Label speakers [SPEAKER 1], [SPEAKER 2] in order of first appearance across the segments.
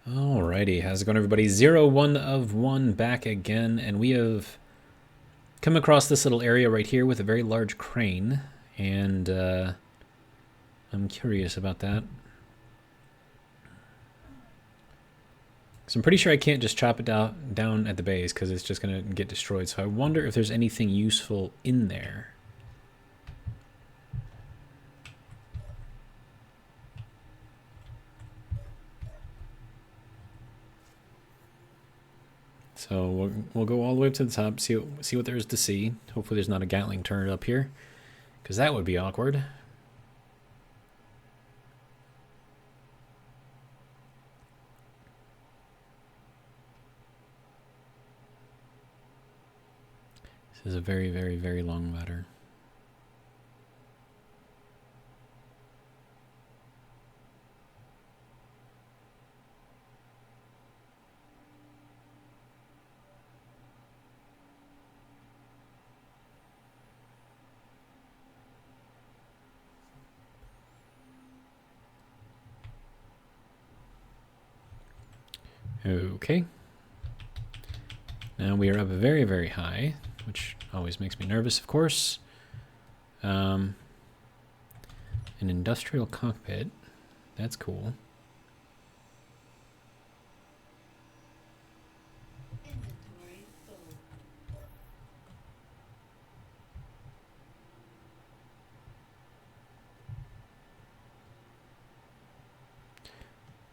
[SPEAKER 1] Alrighty, how's it going, everybody? 01 of 1 back again, and we have come across this little area right here with a very large crane, and I'm curious about that. So I'm pretty sure I can't just chop it down at the base because it's just going to get destroyed, so I wonder if there's anything useful in there. So we'll go all the way up to the top, see what there is to see. Hopefully there's not a Gatling turret up here, because that would be awkward. This is a very, very, very long ladder. Okay. Now we are up very, very high, which always makes me nervous, of course. An industrial cockpit. That's cool.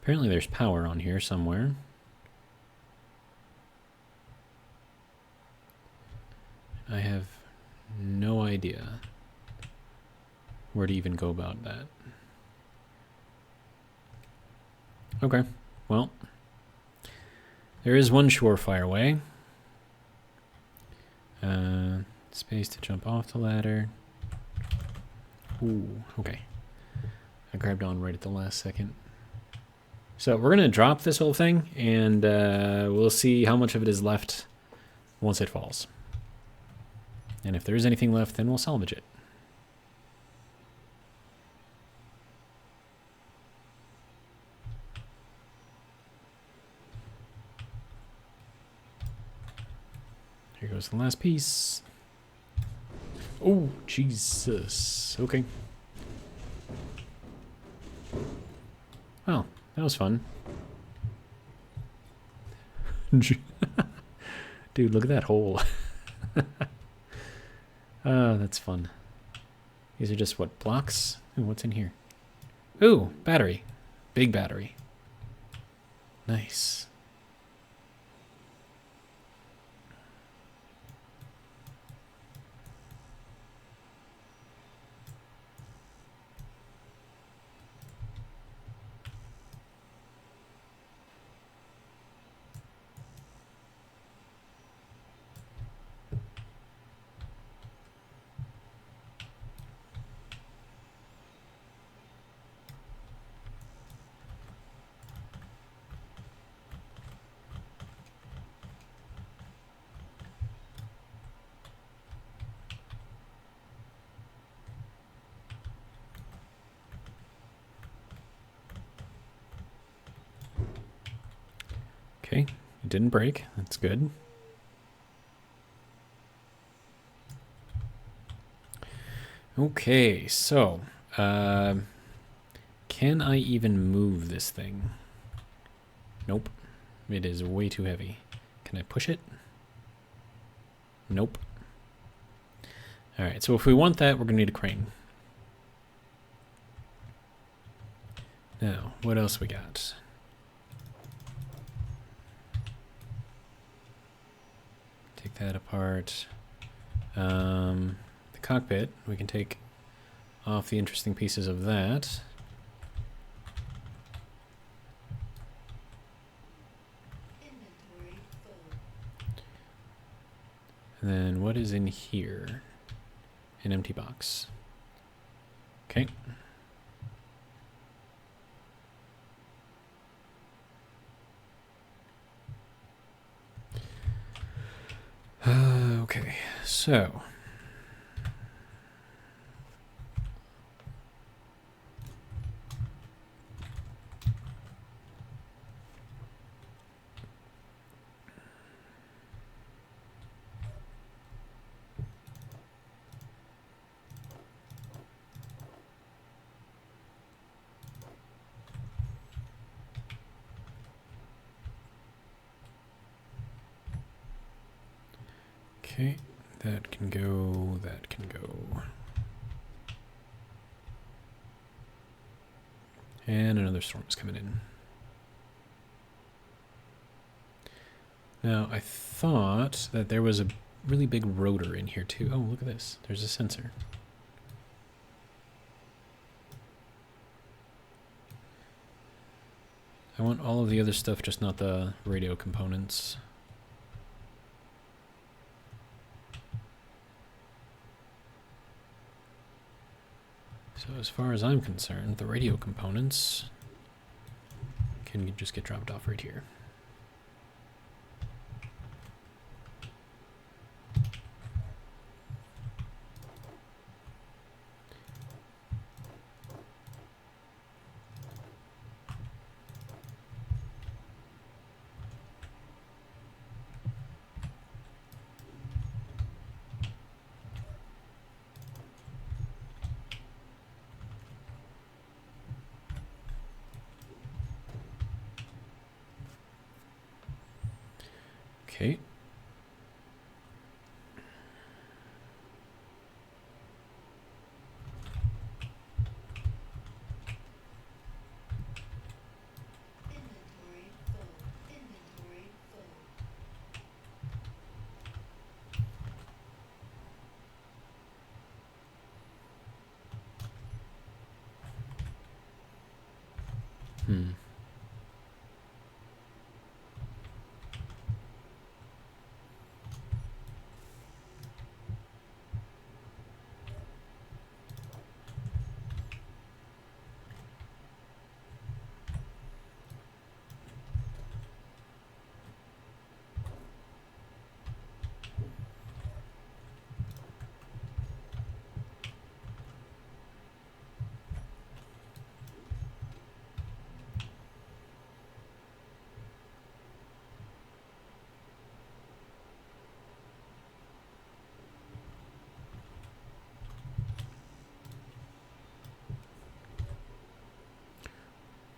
[SPEAKER 1] Apparently there's power on here somewhere. I have no idea where to even go about that. Okay, well, there is one surefire way. Space to jump off the ladder. Ooh, okay. I grabbed on right at the last second. So we're going to drop this whole thing, and we'll see how much of it is left once it falls. And if there is anything left, then we'll salvage it. Here goes the last piece. Oh, Jesus. Okay. Well, that was fun. Dude, look at that hole. That's fun. These are just, what, blocks? Ooh, what's in here? Ooh, battery. Big battery. Nice. Okay, it didn't break. That's good. Okay, so can I even move this thing? Nope. It is way too heavy. Can I push it? Nope. Alright, so if we want that, we're going to need a crane. Now, what else we got? Take that apart. The cockpit, we can take off the interesting pieces of that. And then what is in here? An empty box. Okay. Okay, so Okay, that can go, that can go. And another storm is coming in. Now, I thought that there was a really big rotor in here too. Oh, look at this. There's a sensor. I want all of the other stuff, just not the radio components. So as far as I'm concerned, the radio components can just get dropped off right here. Okay.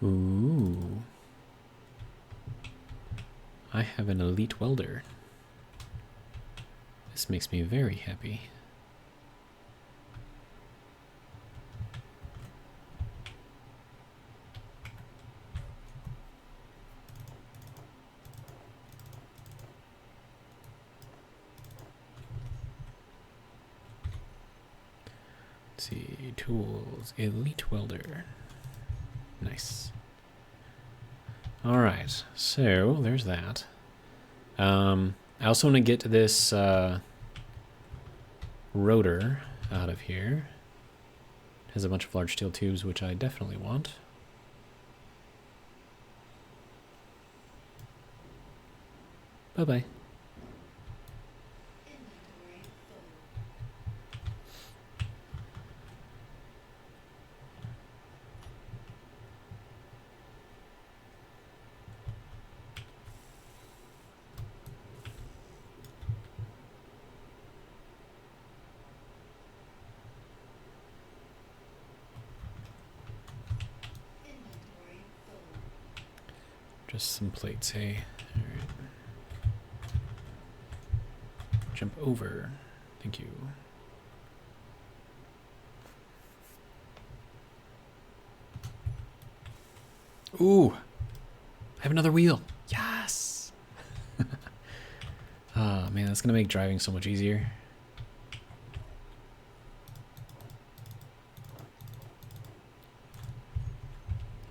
[SPEAKER 1] Ooh. I have an elite welder. This makes me very happy. Let's see, tools, elite welder. Nice. All right, so there's that. I also want to get this rotor out of here. It has a bunch of large steel tubes, which I definitely want. Bye-bye. Just some plates, hey. All right. Jump over. Thank you. Ooh! I have another wheel. Yes! Oh, man, that's going to make driving so much easier.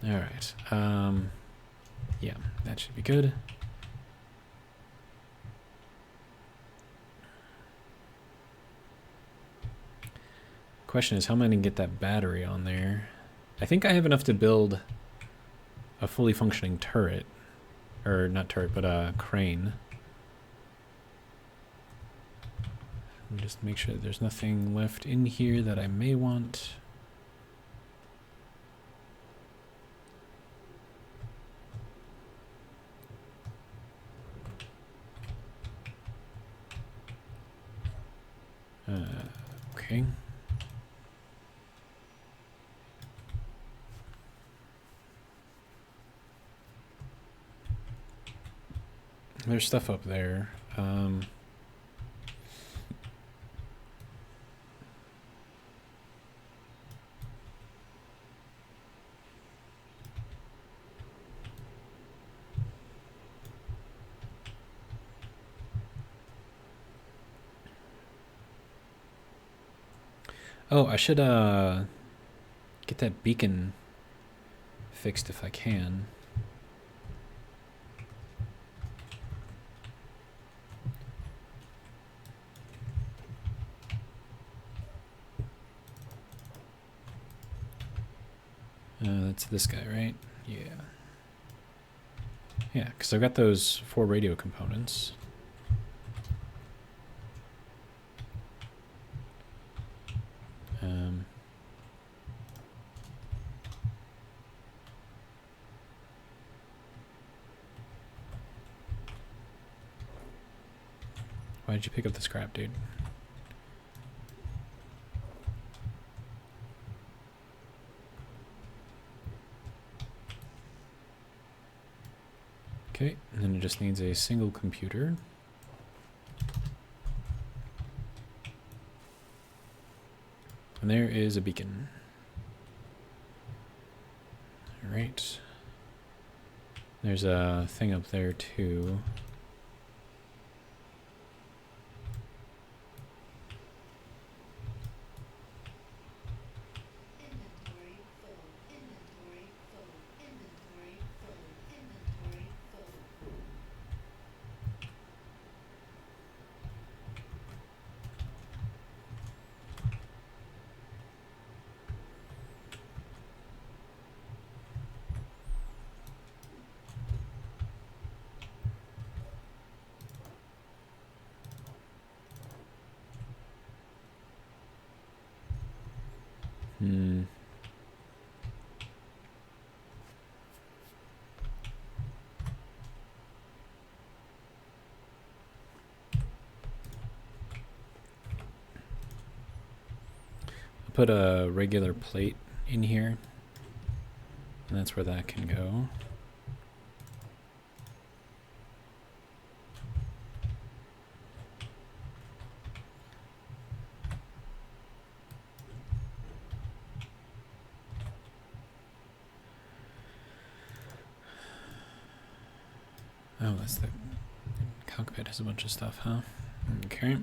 [SPEAKER 1] All right. Yeah, that should be good. Question is, how am I going to get that battery on there? I think I have enough to build a fully functioning turret. Or not turret, but a crane. Just make sure that there's nothing left in here that I may want. Okay. There's stuff up there. Oh, I should get that beacon fixed if I can. That's this guy, right? Yeah. Yeah, because I've got those 4 radio components. Why did you pick up the scrap, dude? Okay, and then it just needs a single computer. And there is a beacon. All right. There's a thing up there too. Put a regular plate in here, and that's where that can go. Oh, that's the cockpit has a bunch of stuff, huh? Okay.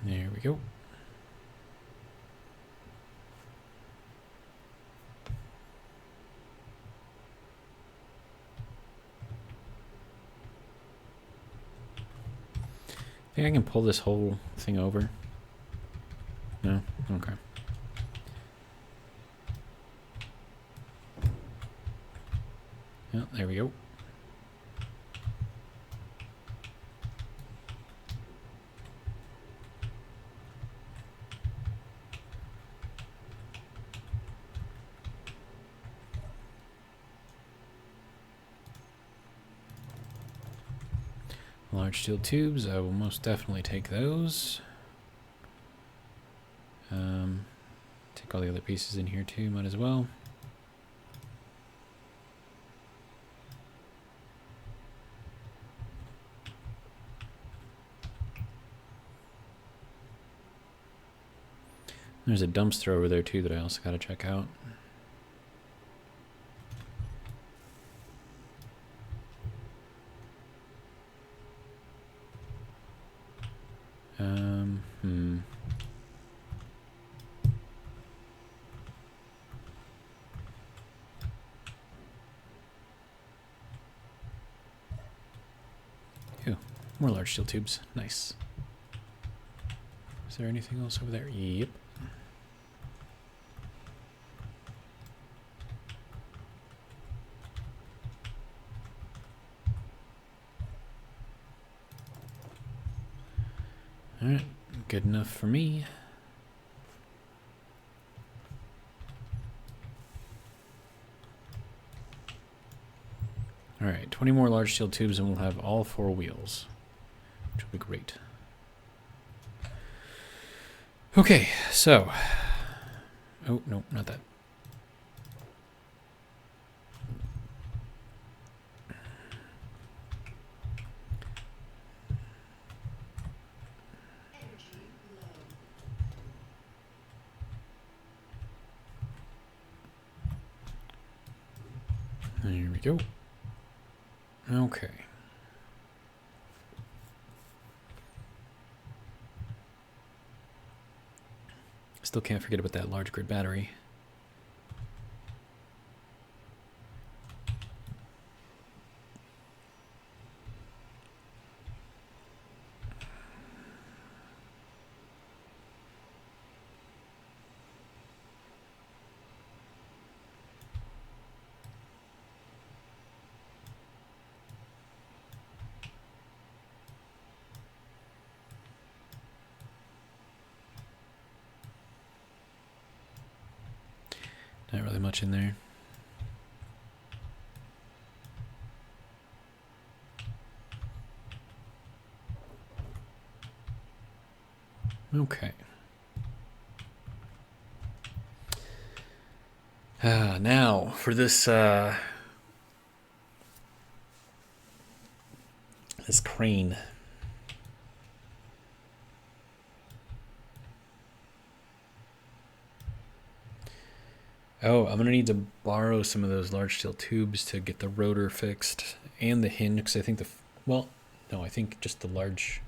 [SPEAKER 1] There we go. Think I can pull this whole thing over? No? Okay. Yeah, there we go. Large steel tubes, I will most definitely take those. Take all the other pieces in here too, might as well. There's a dumpster over there too that I also gotta check out. Ew, more large steel tubes. Nice. Is there anything else over there? Yep. Alright, good enough for me. Alright, 20 more large steel tubes and we'll have all 4 wheels, which will be great. Okay, so... Oh, no, not that. There we go. Okay. Still can't forget about that large grid battery. Not really much in there. Okay. Now for this this crane. Oh, I'm gonna need to borrow some of those large steel tubes to get the rotor fixed and the hinge, because I think the well, no, I think just the large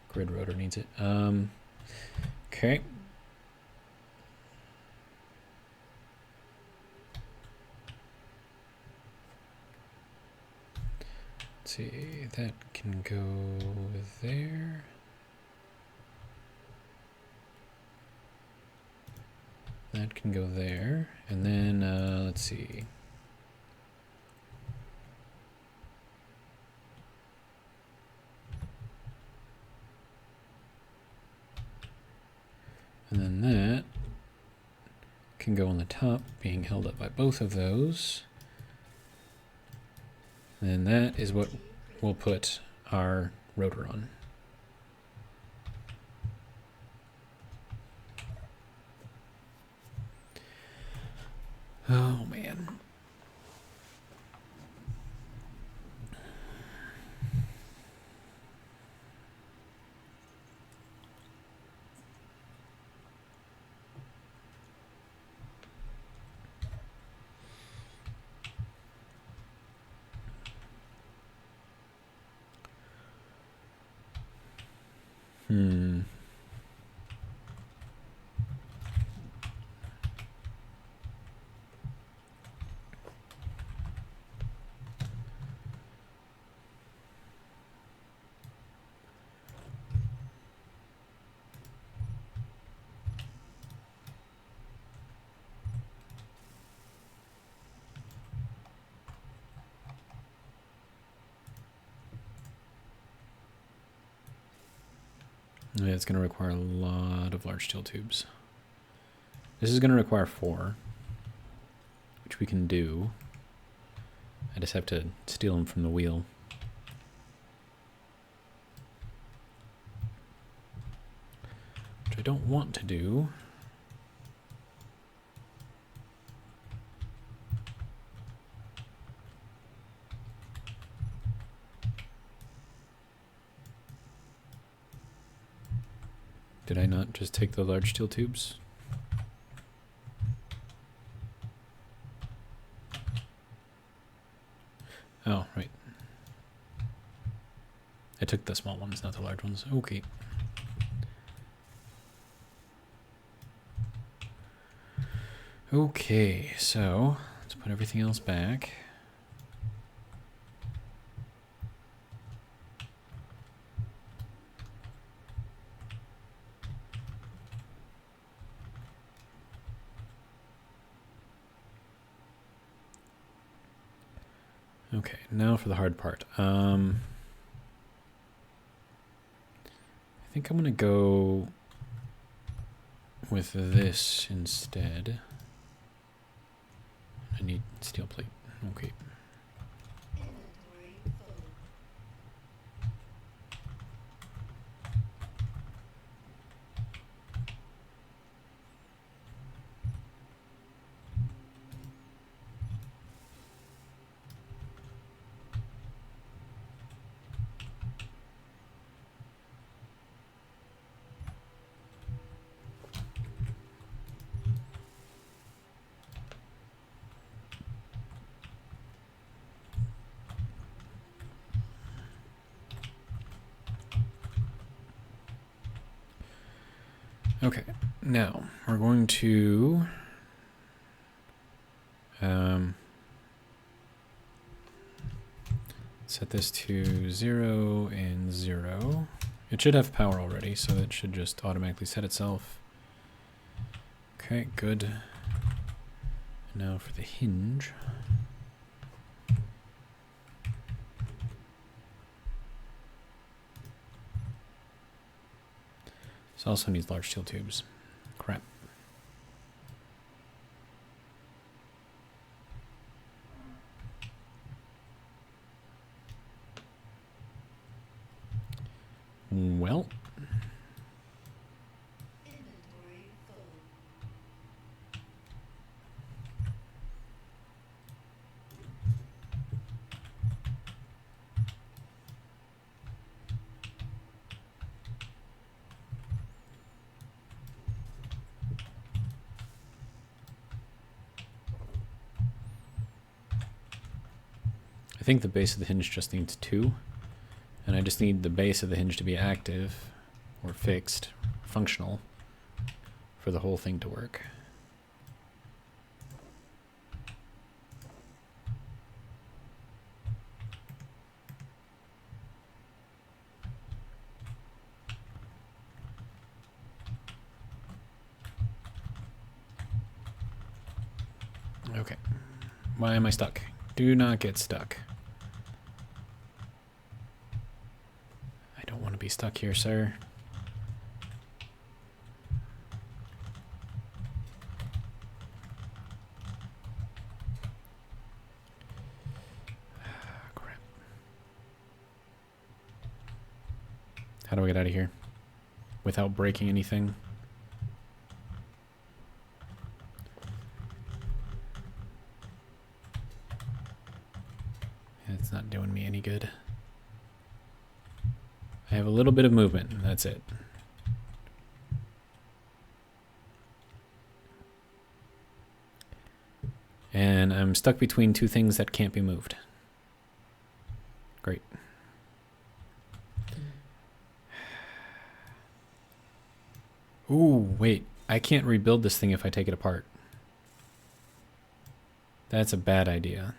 [SPEAKER 1] grid rotor needs it. Okay. Let's see, that can go there. That can go there, and then let's see. And then that can go on the top, being held up by both of those. And that is what we'll put our rotor on. Oh, man. Yeah, it's going to require a lot of large steel tubes. This is going to require 4, which we can do. I just have to steal them from the wheel. Which I don't want to do. Did I not just take the large steel tubes? Oh, right. I took the small ones, not the large ones. Okay. Okay, so let's put everything else back. Okay, now for the hard part. I think I'm gonna go with this instead. I need steel plate. Okay. Okay, now we're going to set this to 0 and 0. It should have power already, so it should just automatically set itself. Okay, good. Now for the hinge. This also needs large steel tubes. Crap. Well. I think the base of the hinge just needs 2, and I just need the base of the hinge to be active, or fixed, functional, for the whole thing to work. Okay. Why am I stuck? Do not get stuck. I don't want to be stuck here, sir. Crap. How do I get out of here without breaking anything? It's not doing me any good. I have a little bit of movement, and that's it. And I'm stuck between two things that can't be moved. Great. Ooh, wait. I can't rebuild this thing if I take it apart. That's a bad idea.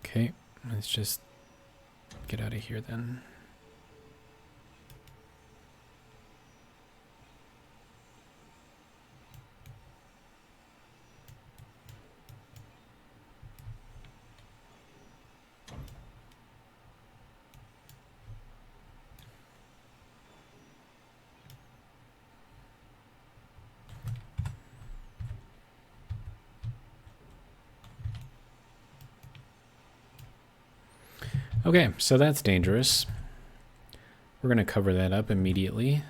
[SPEAKER 1] Okay, let's just get out of here then. Okay, so that's dangerous. We're going to cover that up immediately.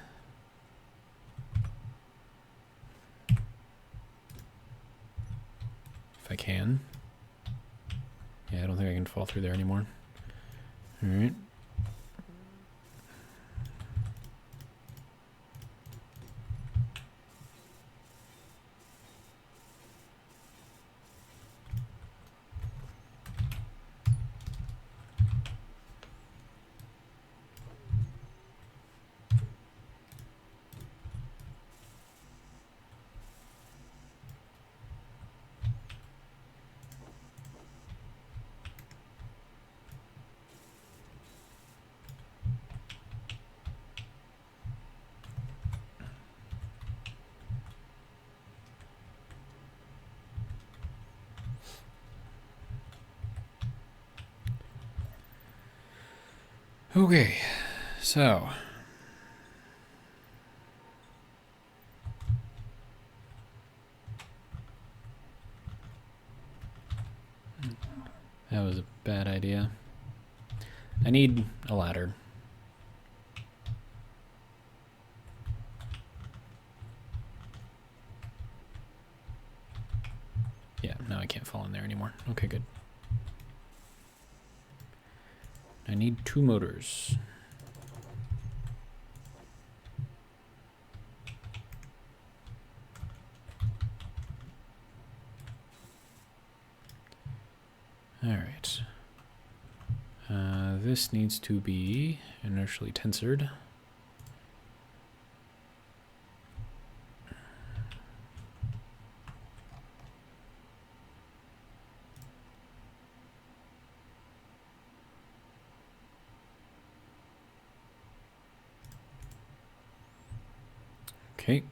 [SPEAKER 1] If I can. Yeah, I don't think I can fall through there anymore. All right. Okay, so that was a bad idea. I need a ladder. Yeah, now I can't fall in there anymore. Okay, good. I need 2 motors. All right. This needs to be inertially tensored. Okay.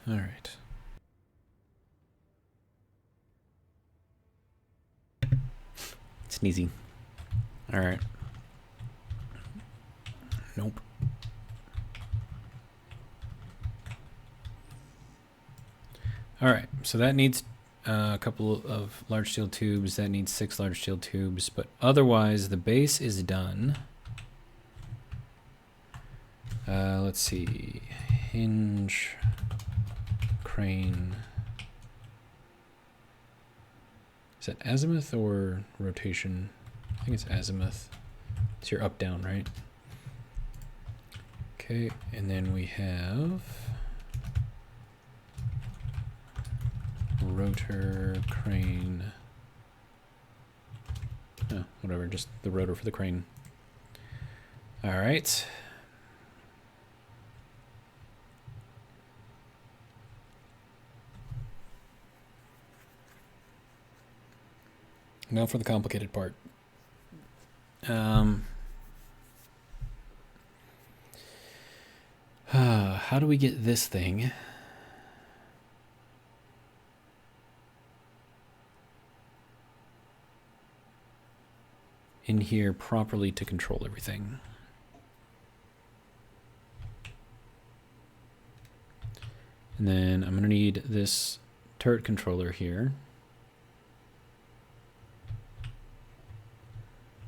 [SPEAKER 1] All right. Sneezy. All right. Nope. All right. So that needs a couple of large steel tubes. That needs 6 large steel tubes. But otherwise, the base is done. Let's see. Hinge. Crane. Is that azimuth or rotation? I think it's azimuth. It's your up down, right? Okay, and then we have rotor, crane. Oh, whatever, just the rotor for the crane. All right. Now for the complicated part. How do we get this thing in here properly to control everything? And then I'm going to need this turret controller here.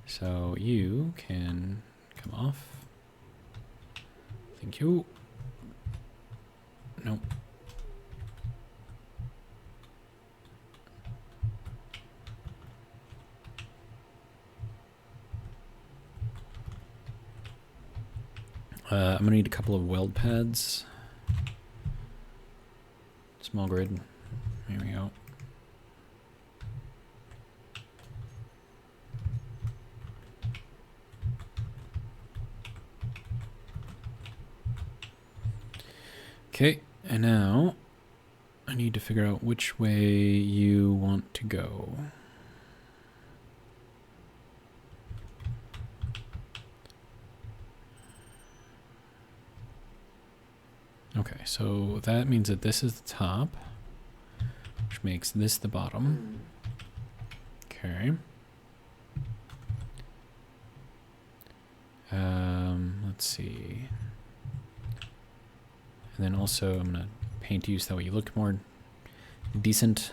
[SPEAKER 1] So you can come off. Thank you. Nope. I'm going to need a couple of weld pads. Small grid. Here we go. Okay, and now I need to figure out which way you want to go. Okay, so that means that this is the top, which makes this the bottom. Okay. Let's see. And then also I'm going to paint you so that way you look more decent.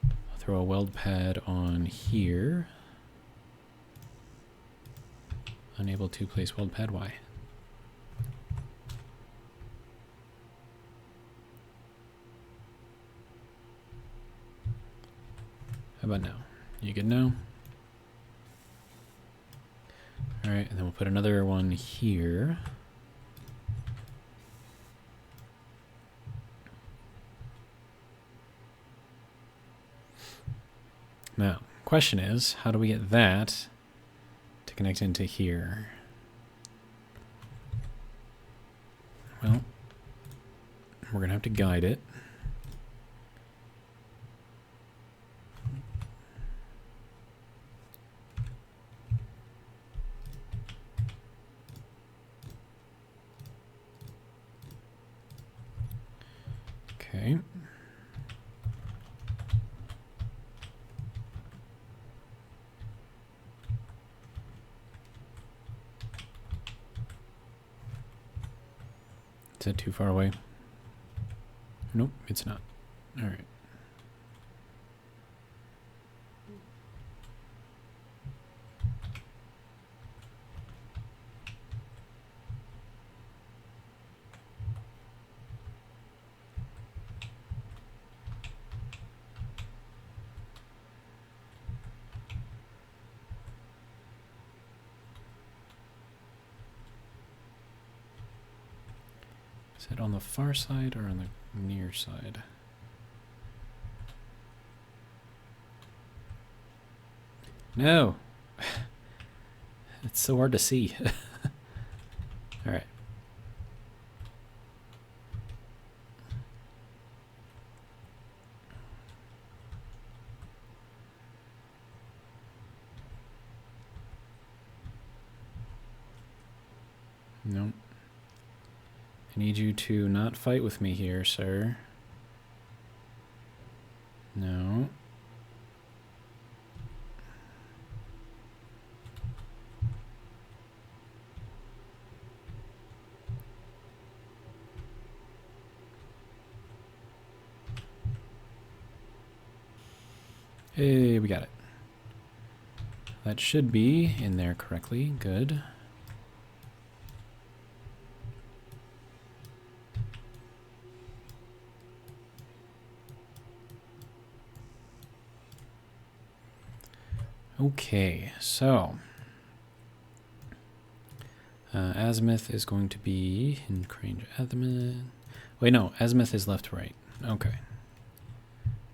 [SPEAKER 1] I'll throw a weld pad on here. Unable to place weld pad, why? How about now? You good now? All right, and then we'll put another one here. Now, question is, how do we get that to connect into here? Well, we're gonna have to guide it. Okay. Is that too far away? Nope, it's not. All right. Is it on the far side or on the near side? No! It's so hard to see. Alright. Nope. I need you to not fight with me here, sir. No. Hey, we got it. That should be in there correctly. Good. Okay, so azimuth is going to be in range azimuth. Wait, no, azimuth is left to right. Okay.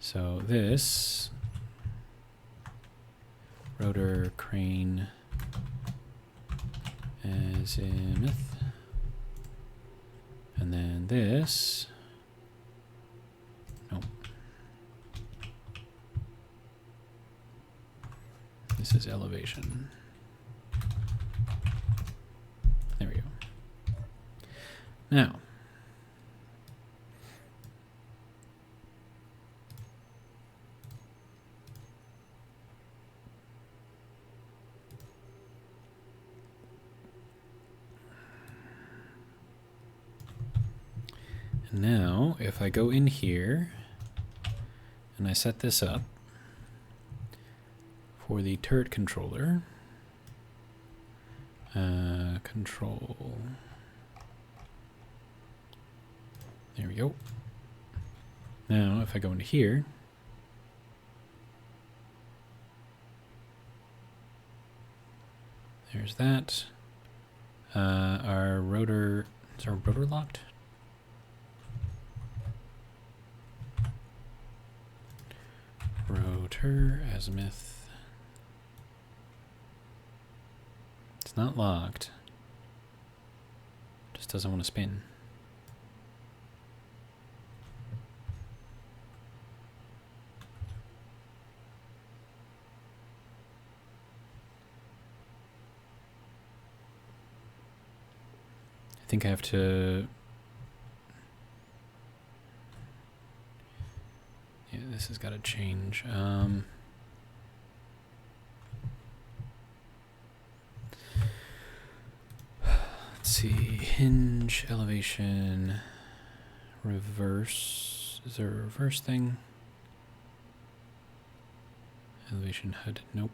[SPEAKER 1] So this rotor crane azimuth, and then this. Nope. This is elevation. There we go. Now, if I go in here and I set this up for the turret controller, control, there we go. Now, if I go into here, there's that. Our rotor, is our rotor locked? Rotor, azimuth. It's not locked. Just doesn't want to spin. I think I have to... Yeah, this has got to change. Let's see. Hinge, elevation, reverse. Is there a reverse thing? Elevation HUD. Nope.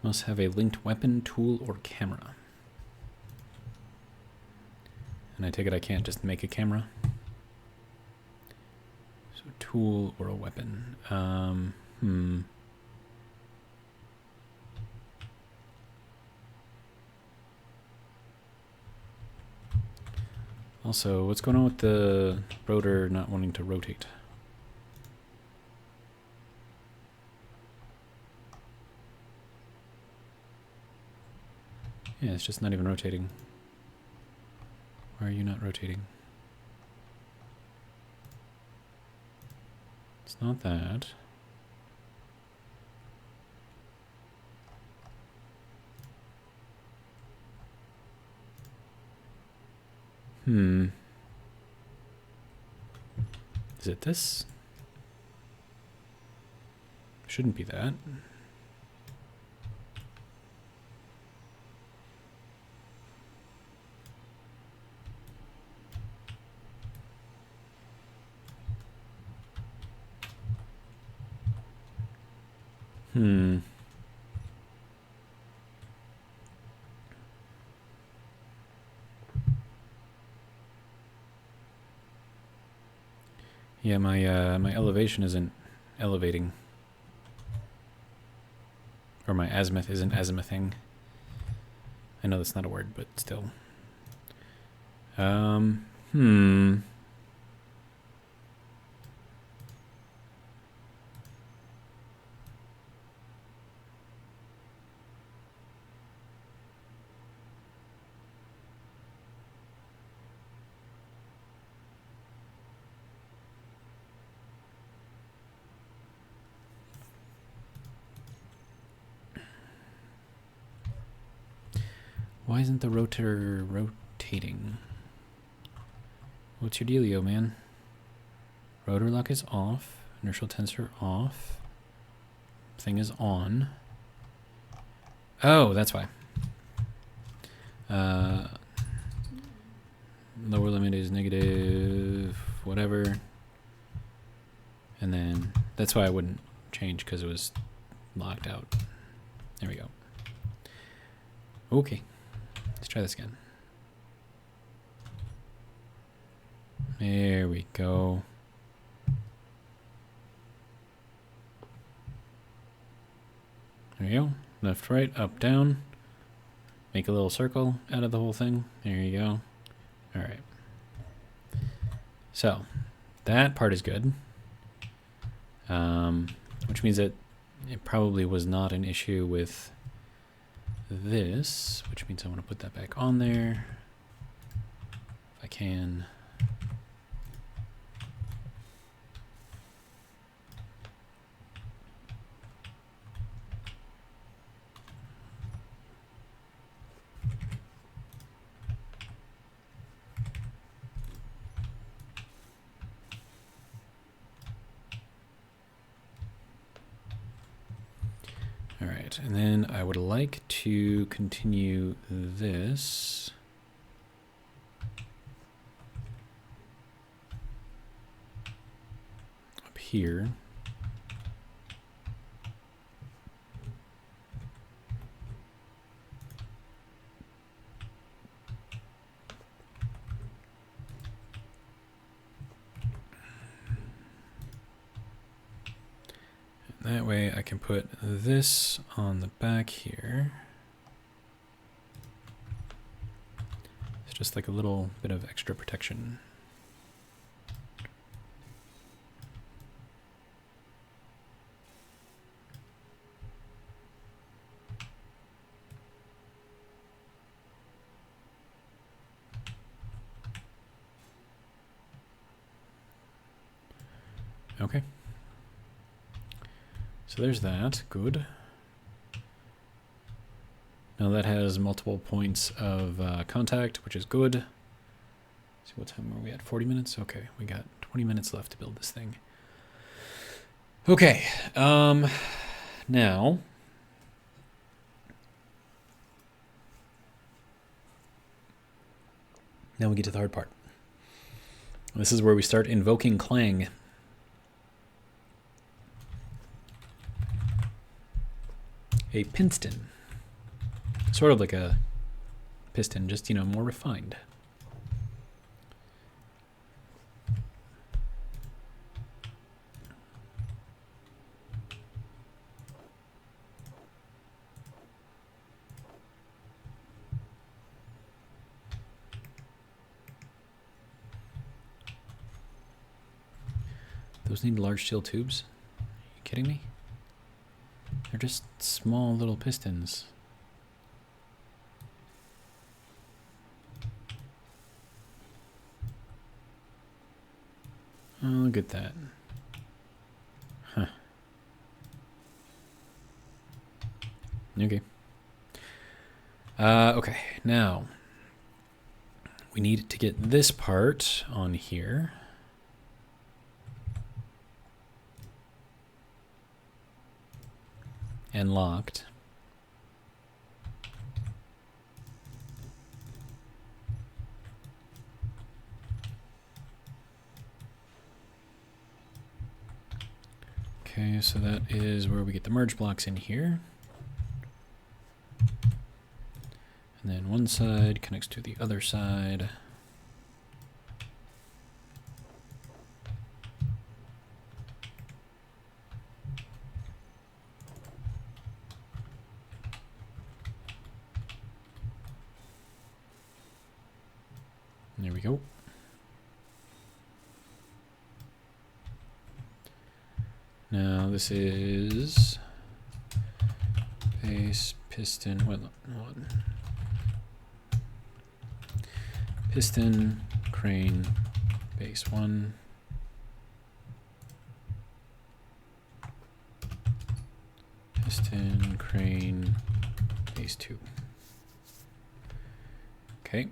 [SPEAKER 1] Must have a linked weapon, tool, or camera. And I take it I can't just make a camera. So tool or a weapon. Also, what's going on with the rotor not wanting to rotate? Yeah, it's just not even rotating. Why are you not rotating? It's not that. Is it this? Shouldn't be that. Yeah, my elevation isn't elevating. Or my azimuth isn't azimuthing. I know that's not a word, but still. Why isn't the rotor rotating? What's your dealio, man? Rotor lock is off. Inertial tensor off. Thing is on. Oh, that's why. Lower limit is negative whatever. And then that's why I wouldn't change, because it was locked out. There we go. Okay. Let's try this again. There we go. There you go. Left, right, up, down. Make a little circle out of the whole thing. There you go. All right. So that part is good. Which means that it probably was not an issue with this, which means I want to put that back on there if I can. All right, and then I would like to continue this. Up here. That way I can put this on the back here. It's just like a little bit of extra protection. Okay. So there's that. Good. Now that has multiple points of contact, which is good. Let's see, what time are we at? 40 minutes? Okay, we got 20 minutes left to build this thing. Okay, now we get to the hard part. This is where we start invoking Clang. A piston. Sort of like a piston, just, you know, more refined. Those need large steel tubes? Are you kidding me? They're just small little pistons. Oh, look at that. Huh. Okay. Okay, now we need to get this part on here. And locked. Okay, so that is where we get the merge blocks in here. And then one side connects to the other side. There we go. Now this is base piston. What? Piston, crane, base 1. Piston, crane, base 2. Okay.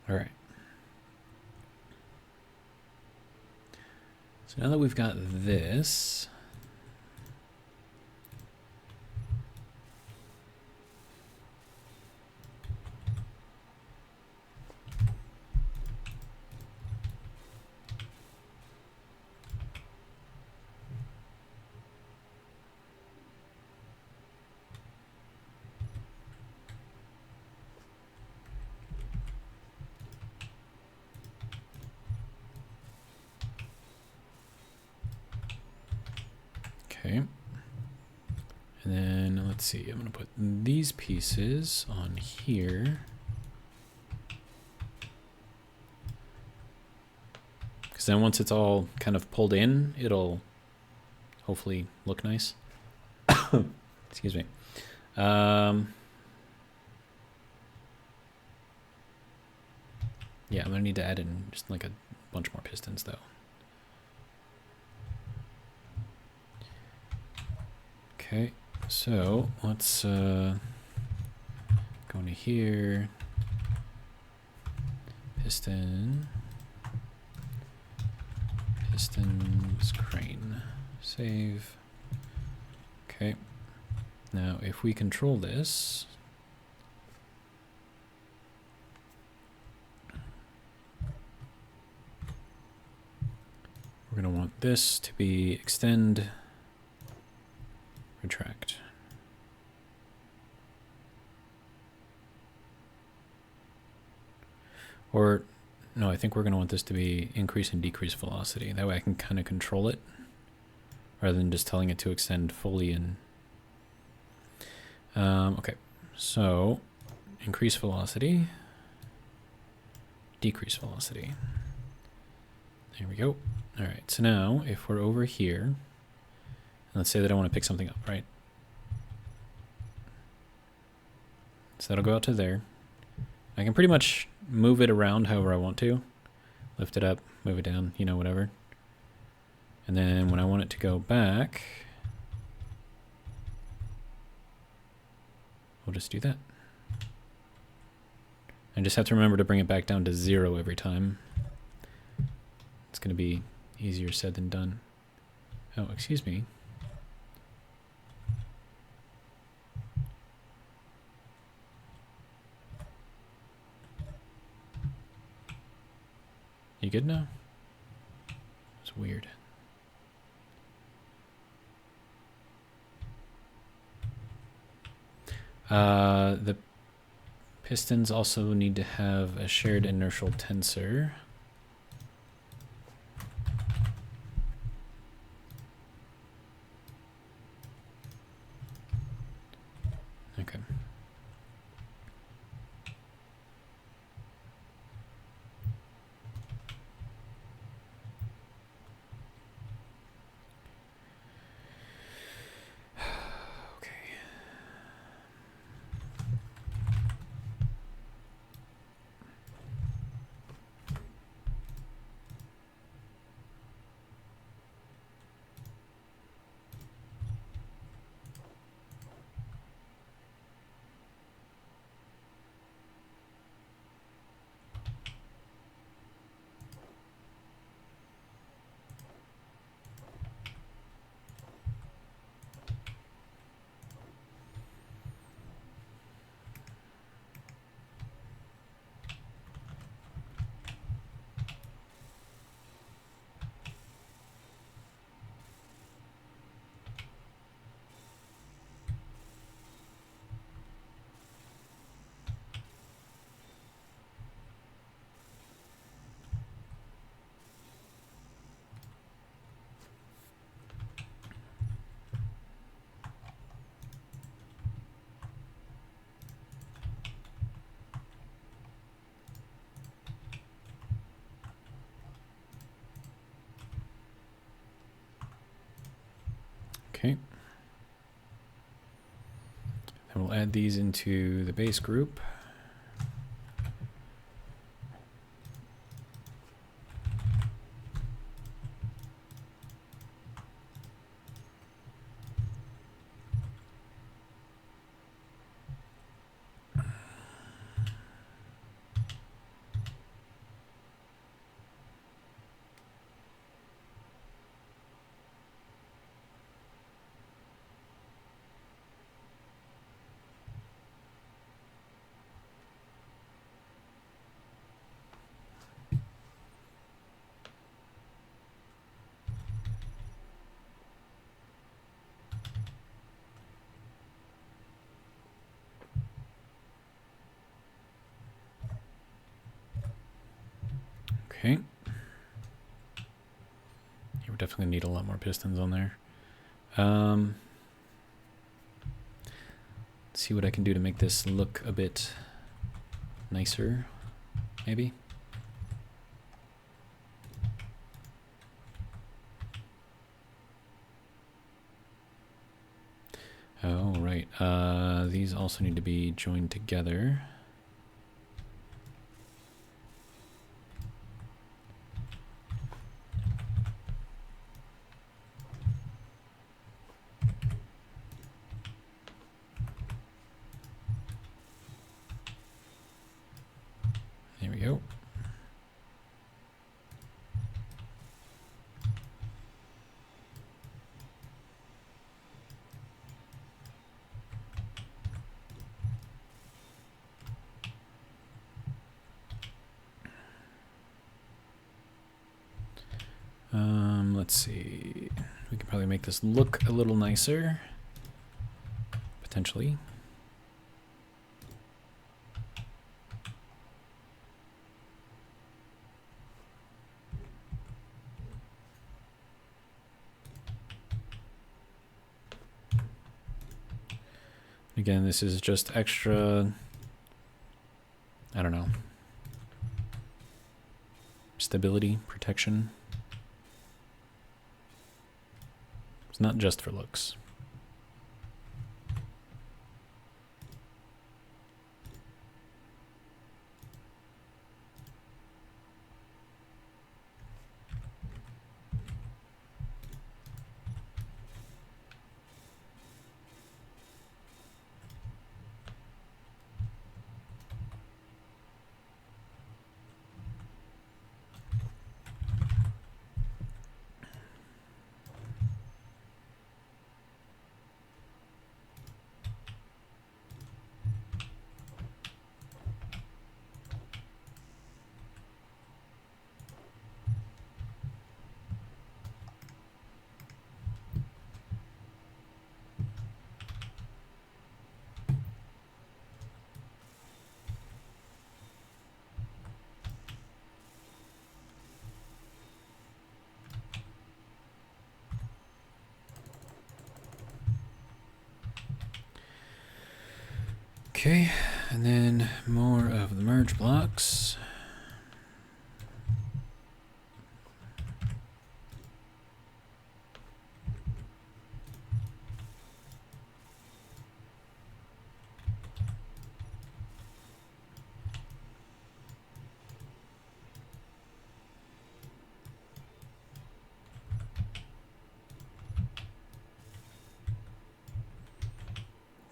[SPEAKER 1] All right. So now that we've got this, okay. And then let's see, I'm going to put these pieces on here. Because then once it's all kind of pulled in, it'll hopefully look nice. Excuse me. Yeah, I'm going to need to add in just like a bunch more pistons though. Okay, so let's go into here, pistons, crane, save. Okay, now if we control this, we're going to want this to be extend, retract. Or, no, I think we're going to want this to be increase and decrease velocity. That way I can kind of control it rather than just telling it to extend fully in. Okay, so increase velocity, decrease velocity. There we go. All right, so now if we're over here, let's say that I want to pick something up, right? So that'll go out to there. I can pretty much move it around however I want to. Lift it up, move it down, you know, whatever. And then when I want it to go back, we'll just do that. I just have to remember to bring it back down to 0 every time. It's going to be easier said than done. Oh, excuse me. You good now? It's weird. The pistons also need to have a shared inertial tensor. Okay. And we'll add these into the base group. Okay. We definitely need a lot more pistons on there. Let's see what I can do to make this look a bit nicer, maybe. Oh, right. These also need to be joined together. There we go. Let's see. We can probably make this look a little nicer, potentially. Again, this is just extra, I don't know, stability, protection. It's not just for looks. Okay, and then more of the merge blocks.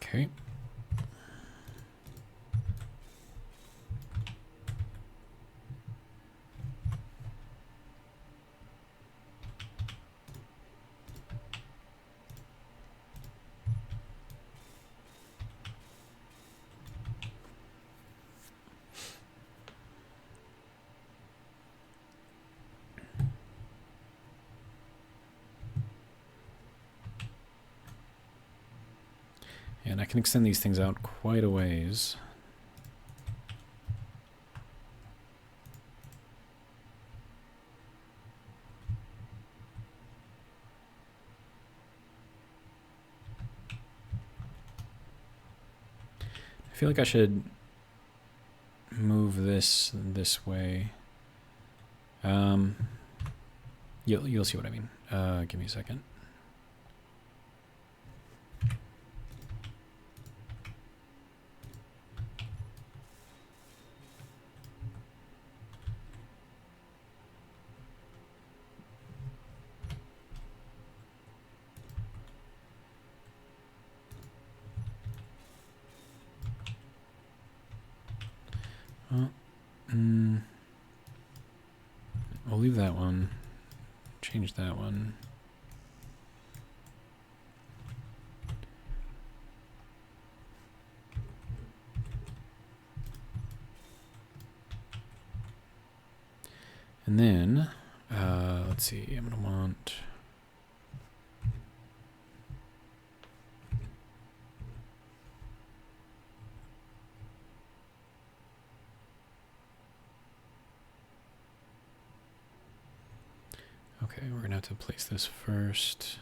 [SPEAKER 1] Okay. And I can extend these things out quite a ways. I feel like I should move this way. You'll see what I mean. Give me a second. Oh, we'll leave that one. Change that one. And then, let's see, I'm going to want... Okay, we're going to have to place this first.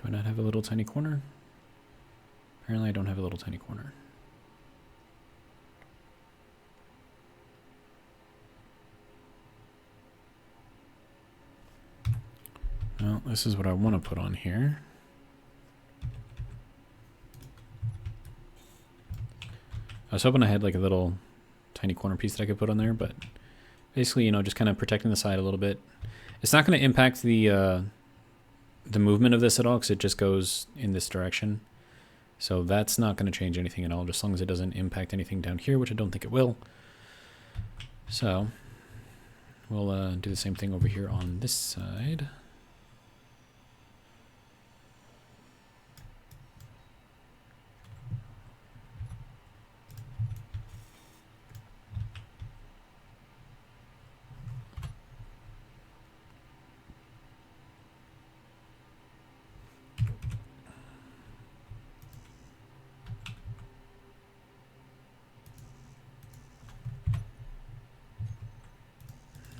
[SPEAKER 1] Do I not have a little tiny corner? Apparently I don't have a little tiny corner. Well, this is what I want to put on here. I was hoping I had like a little tiny corner piece that I could put on there, but basically, you know, just kind of protecting the side a little bit. It's not going to impact the movement of this at all because it just goes in this direction. So that's not going to change anything at all, just as long as it doesn't impact anything down here, which I don't think it will. So we'll do the same thing over here on this side.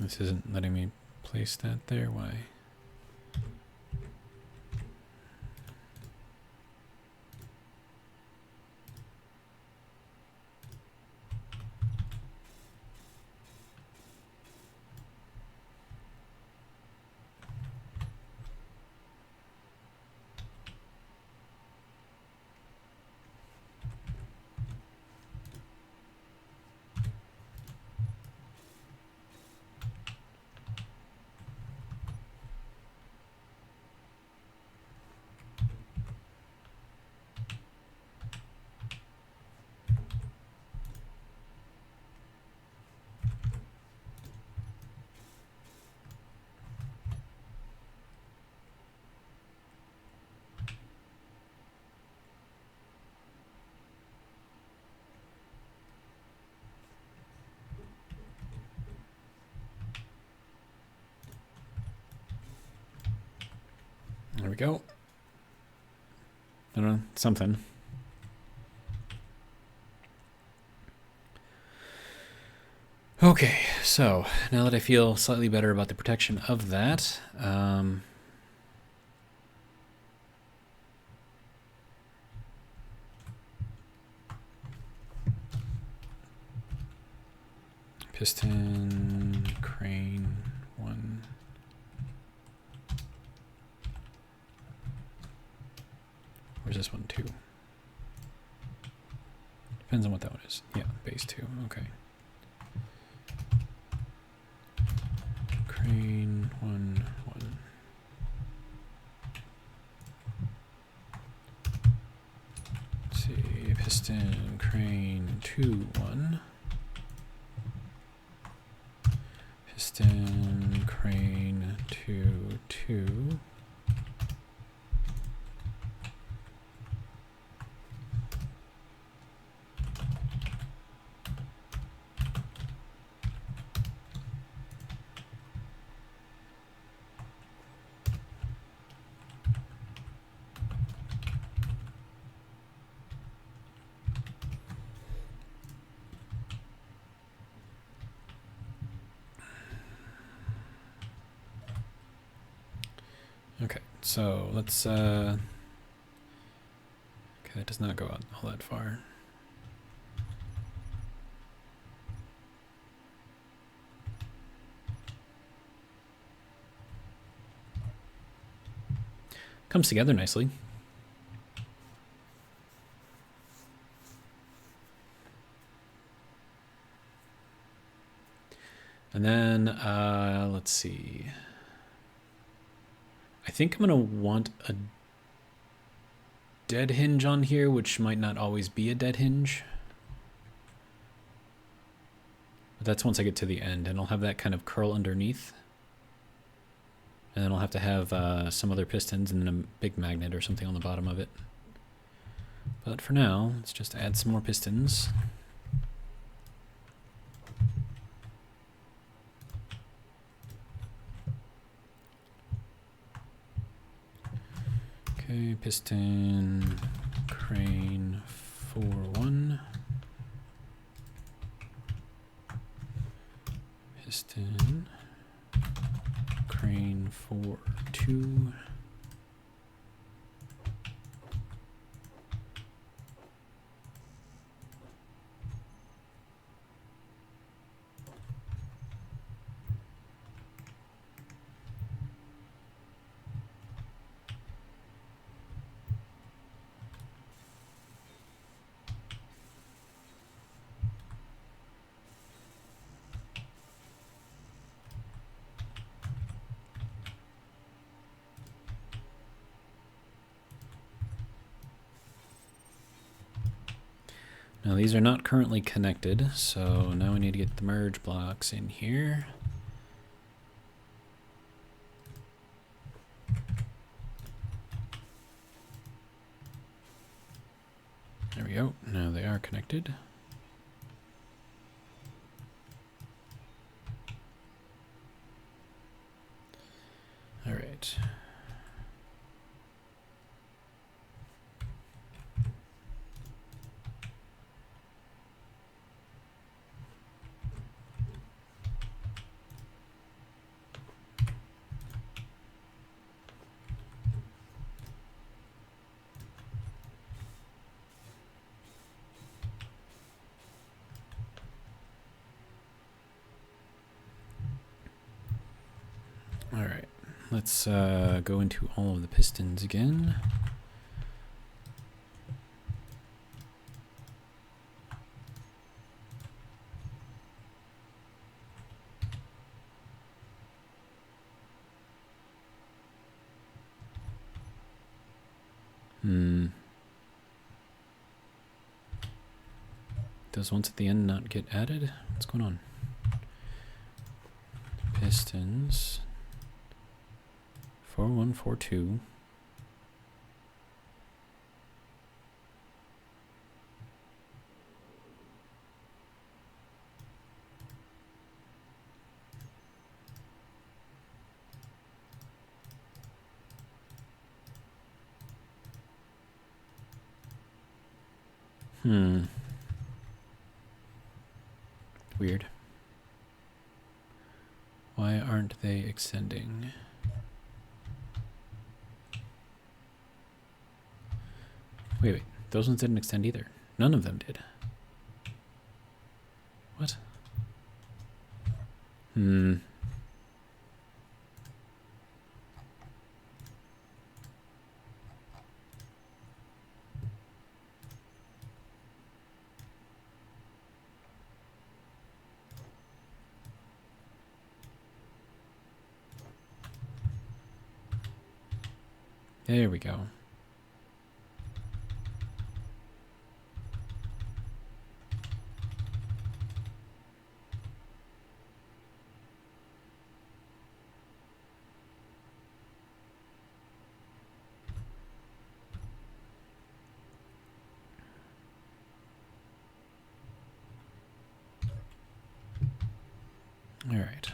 [SPEAKER 1] This isn't letting me place that there. Why? There we go. I don't know, something. Okay, so now that I feel slightly better about the protection of that, piston, crane, 1. Where's this one? 2. Depends on what that one is. Yeah, base 2. Okay. Crane 1, 1. Let's see. Piston, crane 2, 1. Piston crane 2, 2. Okay, so let's, okay, that does not go out all that far. Comes together nicely. And then, let's see. I think I'm going to want a dead hinge on here, which might not always be a dead hinge. But that's once I get to the end, and I'll have that kind of curl underneath. And then I'll have to have some other pistons and then a big magnet or something on the bottom of it. But for now, let's just add some more pistons. Okay, piston crane 4, 1. Piston crane 4, 2. Now these are not currently connected, so now we need to get the merge blocks in here. There we go. Now they are connected. All right. All right, let's go into all of the pistons again. Does once at the end not get added? What's going on? Pistons 4142. Weird. Why aren't they extending? Wait, those ones didn't extend either. None of them did. What? There we go. All right.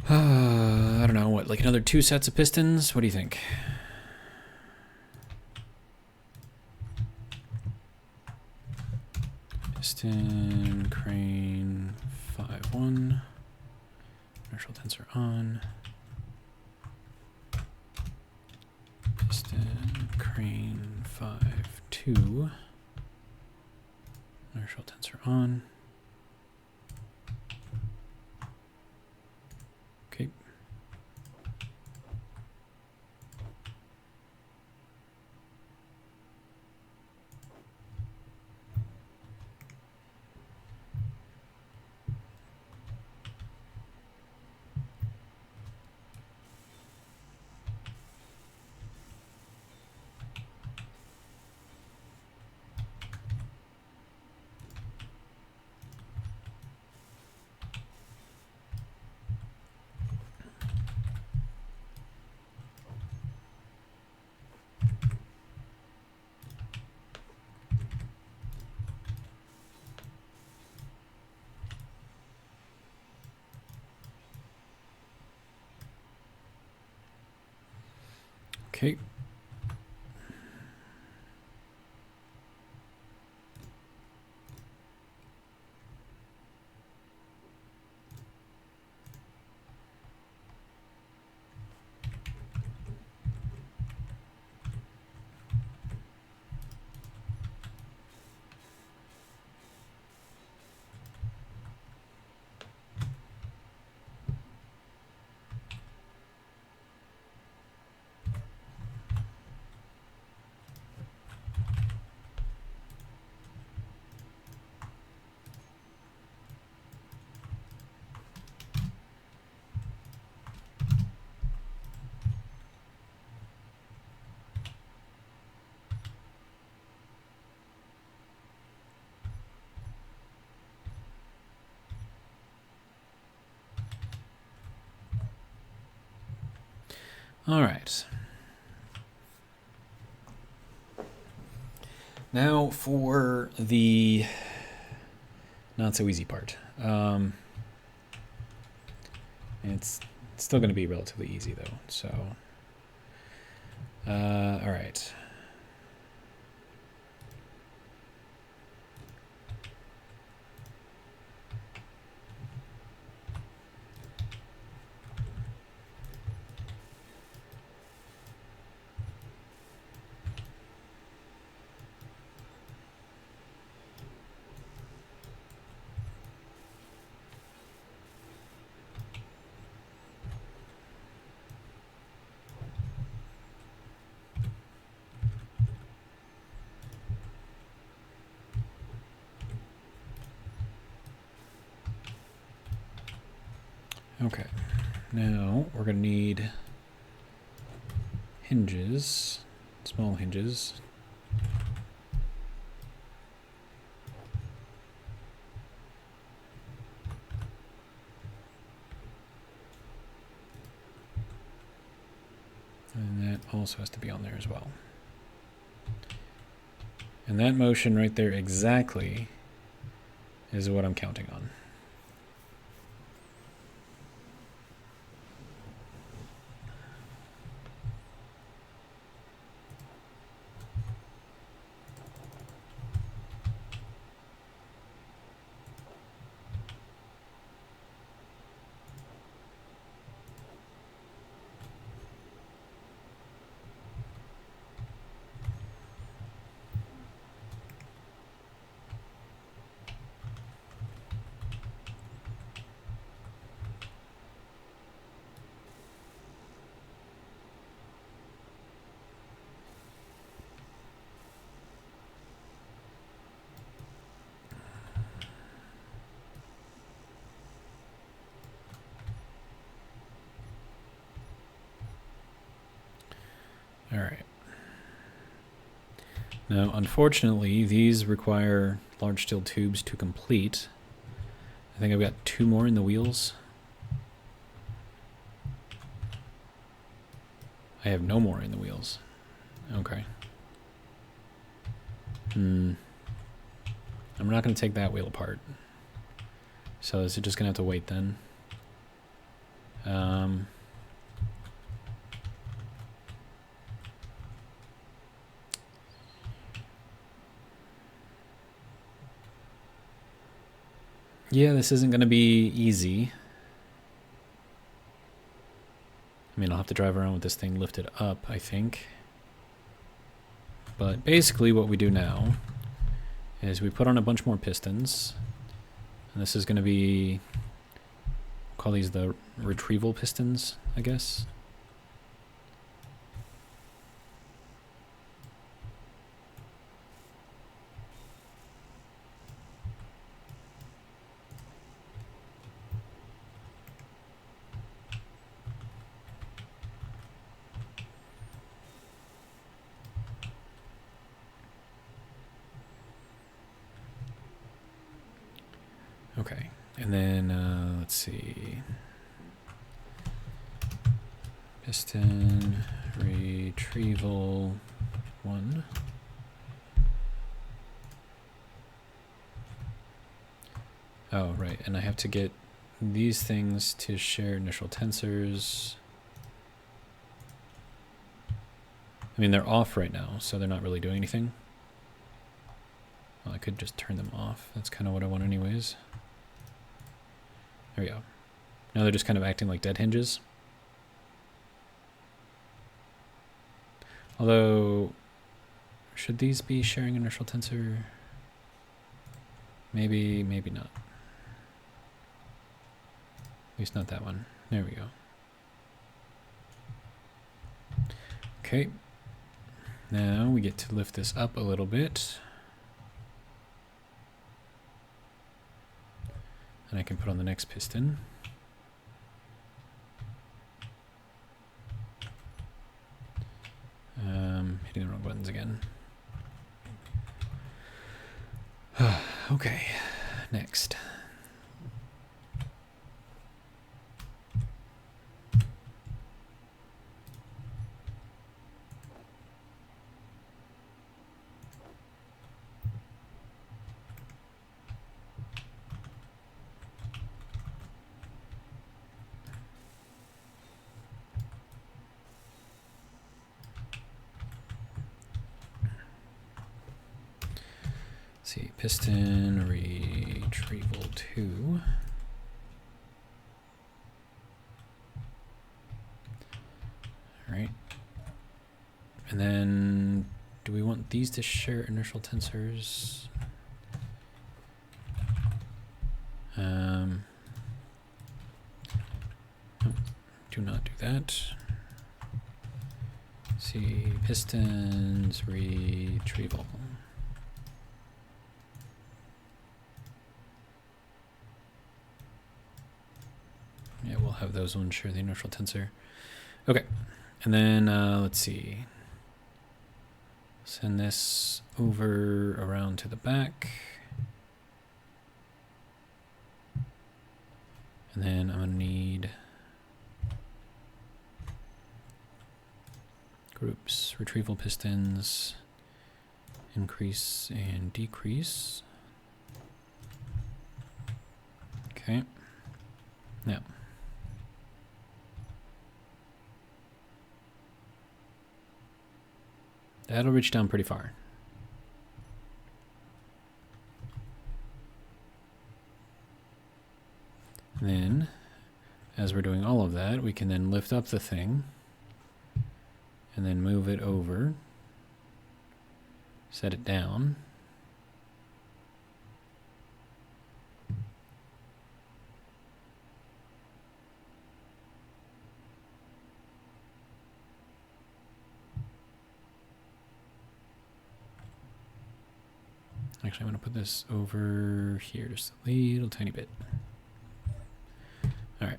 [SPEAKER 1] I don't know, what, like another 2 sets of pistons? What do you think? Piston, crane, 5-1. Inertial tensor on. Piston, crane, 5-2. Inertial tensor on. Okay. Okay. All right. Now for the not so easy part. It's still going to be relatively easy though. So, all right. Okay, now we're going to need hinges, small hinges. And that also has to be on there as well. And that motion right there exactly is what I'm counting on. All right. Now, unfortunately, these require large steel tubes to complete. I think I've got 2 more in the wheels. I have no more in the wheels. Okay. I'm not going to take that wheel apart. So is it just going to have to wait then? Yeah, this isn't going to be easy. I mean, I'll have to drive around with this thing lifted up, I think. But basically what we do now is we put on a bunch more pistons. And this is going to be, we'll call these the retrieval pistons, I guess. Okay, and then let's see. Piston retrieval 1. Oh, right, and I have to get these things to share initial tensors. I mean, they're off right now, so they're not really doing anything. Well, I could just turn them off. That's kind of what I want anyways. There we go. Now they're just kind of acting like dead hinges. Although, should these be sharing inertial tensor? Maybe, maybe not. At least not that one. There we go. Okay. Now we get to lift this up a little bit. And I can put on the next piston. Hitting the wrong buttons again. Okay, next. See, piston retrieval 2. All right. And then, do we want these to share inertial tensors? Do not do that. See, pistons retrieval. Yeah, we'll have those ones share the inertial tensor. Okay, and then let's see. Send this over around to the back. And then I'm gonna need groups, retrieval pistons, increase and decrease. Okay, now. That'll reach down pretty far. And then, as we're doing all of that, we can then lift up the thing and then move it over, set it down. Actually, I'm going to put this over here just a little tiny bit. All right.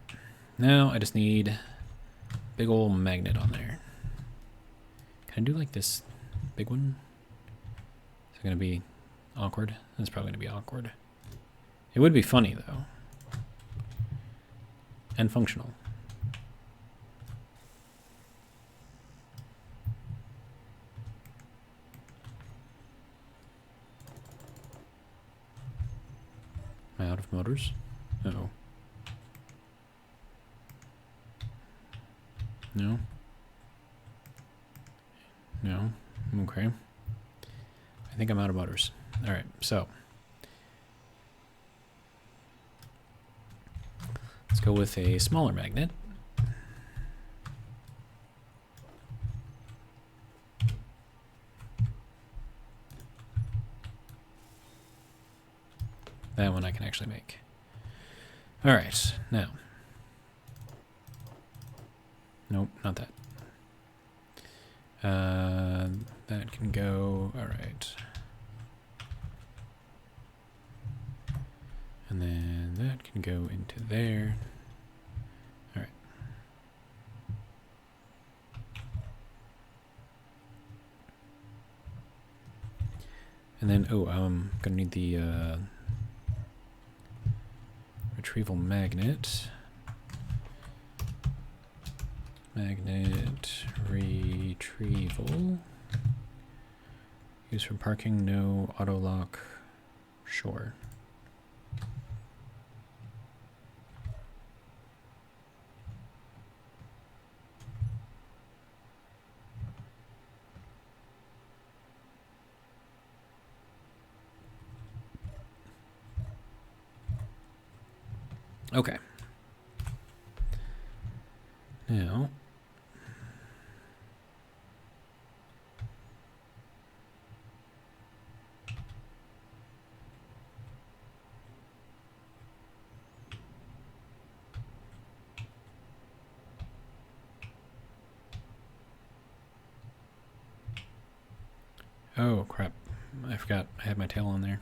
[SPEAKER 1] Now I just need a big old magnet on there. Can I do like this big one? Is it going to be awkward? It's probably going to be awkward. It would be funny, though. And functional. out of motors. Uh-oh. No. No. Okay. I think I'm out of motors. Alright, so. Let's go with a smaller magnet. That one I can actually make. Alright, now. Nope, not that. That can go, alright. And then that can go into there. Alright. And then, oh, I'm gonna need the retrieval magnet. Magnet retrieval. Use for parking, no auto lock, sure. Okay. Now, oh crap, I forgot I had my tail on there.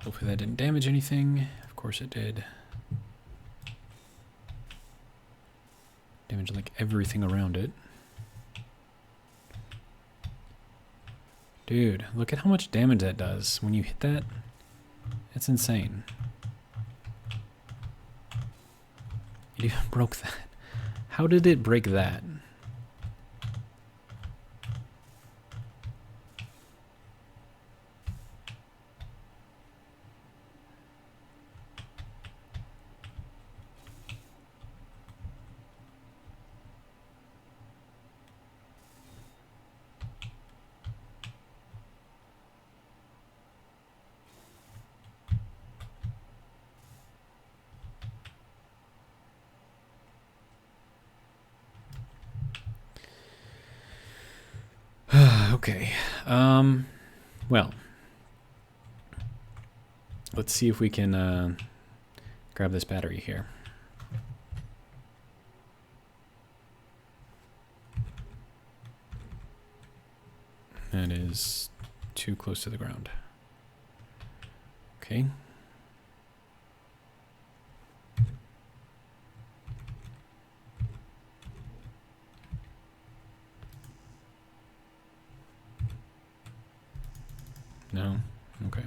[SPEAKER 1] Hopefully that didn't damage anything. Of course it did. Damaged like everything around it. Dude, look at how much damage that does when you hit that. It's insane. It even broke that. How did it break that? Okay. Well, let's see if we can grab this battery here. That is too close to the ground. Okay. No? Okay.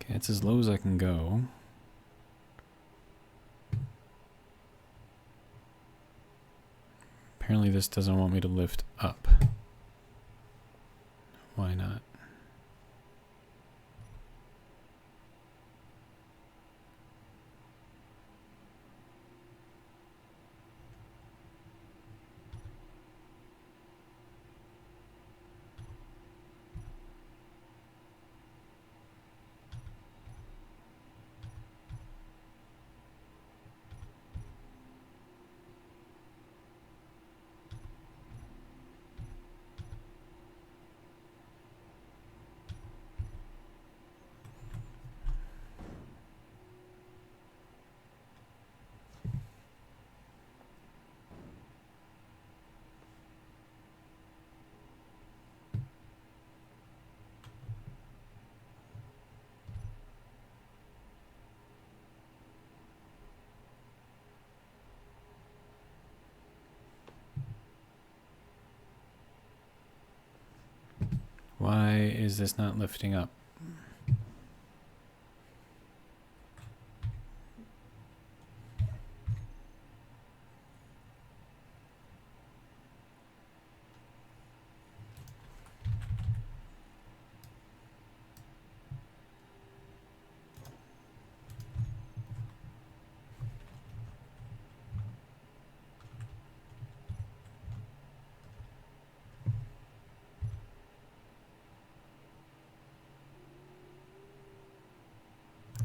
[SPEAKER 1] Okay, it's as low as I can go. Apparently this doesn't want me to lift up. Why not? Why is this not lifting up?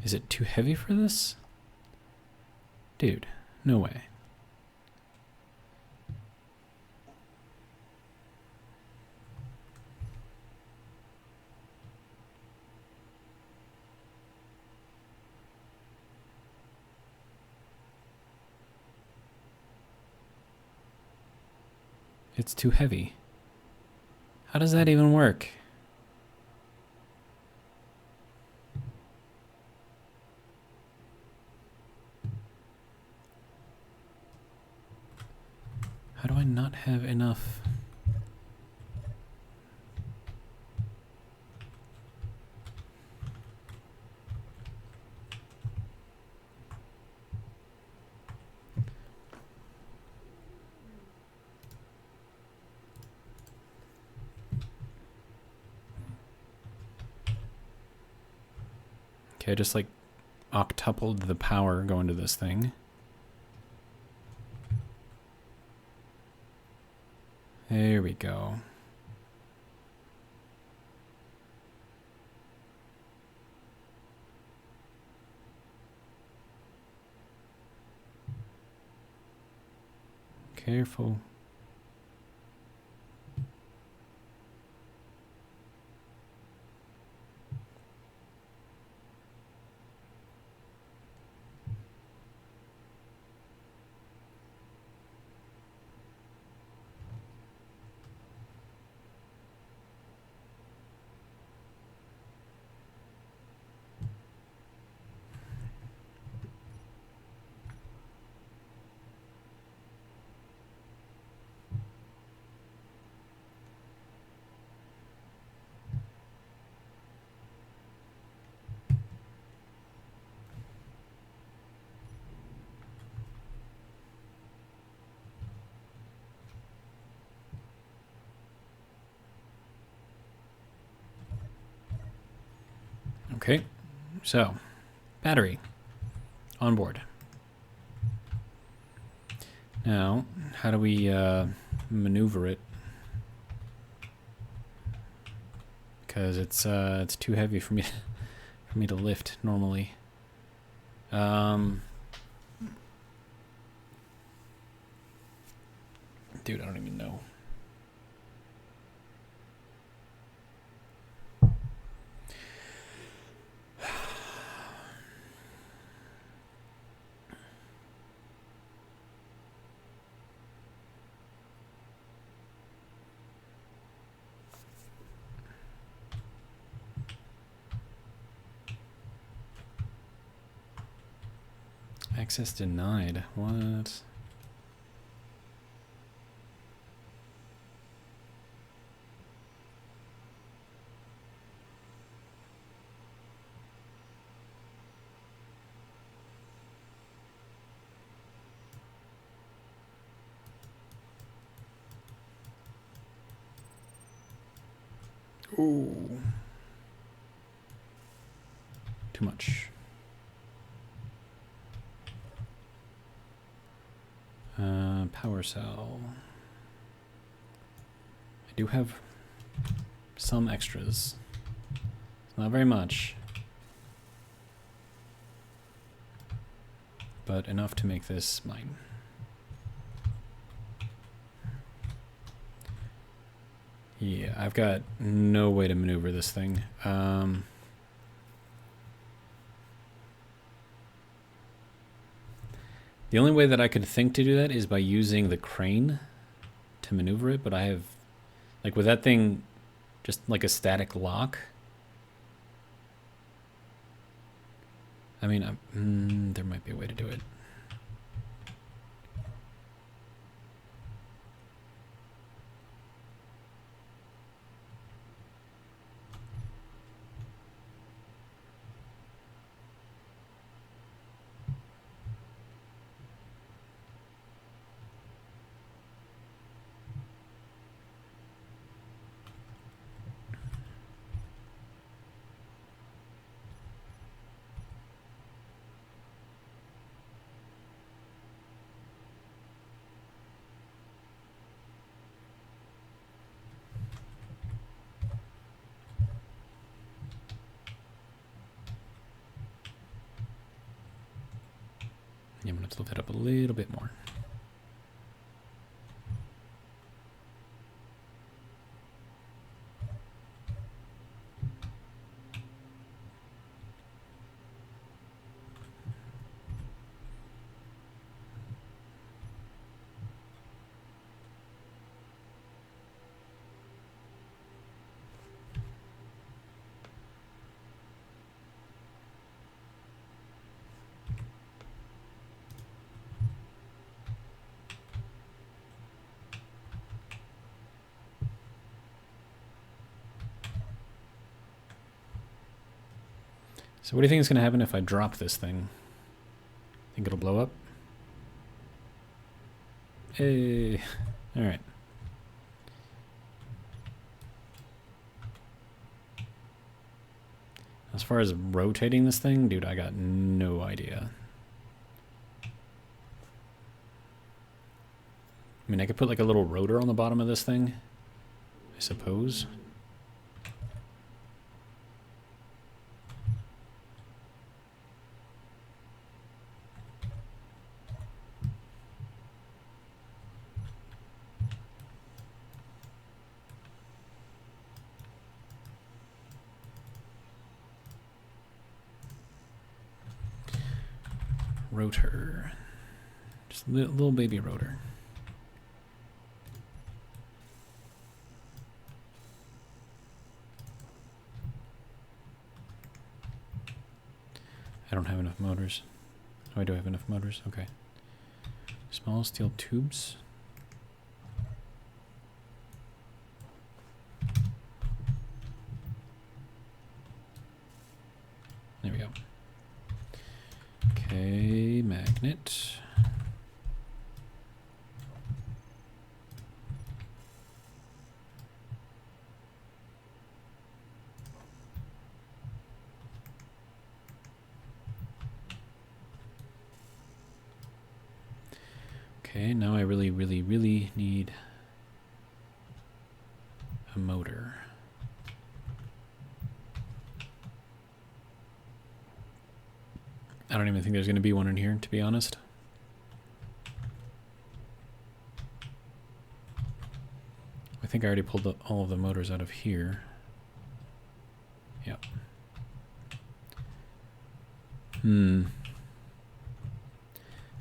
[SPEAKER 1] Is it too heavy for this? Dude, no way. It's too heavy. How does that even work? How do I not have enough? Okay, I just like octupled the power going to this thing. There we go. Careful. Okay, so battery on board. Now, how do we maneuver it? Because it's too heavy for me to lift normally. Dude, I don't even know. Access denied. What? Ooh. Too much. Power cell. I do have some extras. Not very much. But enough to make this mine. Yeah, I've got no way to maneuver this thing. The only way that I could think to do that is by using the crane to maneuver it, but I have, like with that thing, just like a static lock. I mean, there might be a way to do it. I'm going to have to lift it up a little bit more. So what do you think is going to happen if I drop this thing? Think it'll blow up? Hey, all right. As far as rotating this thing, dude, I got no idea. I mean, I could put like a little rotor on the bottom of this thing, I suppose. Rotor. Just a little baby rotor. I don't have enough motors. Oh, I do have enough motors. Okay. Small steel tubes. There we go. Okay, magnet. Okay, now I really need a motor. I don't even think there's going to be one in here, to be honest. I think I already pulled all of the motors out of here. Yep. I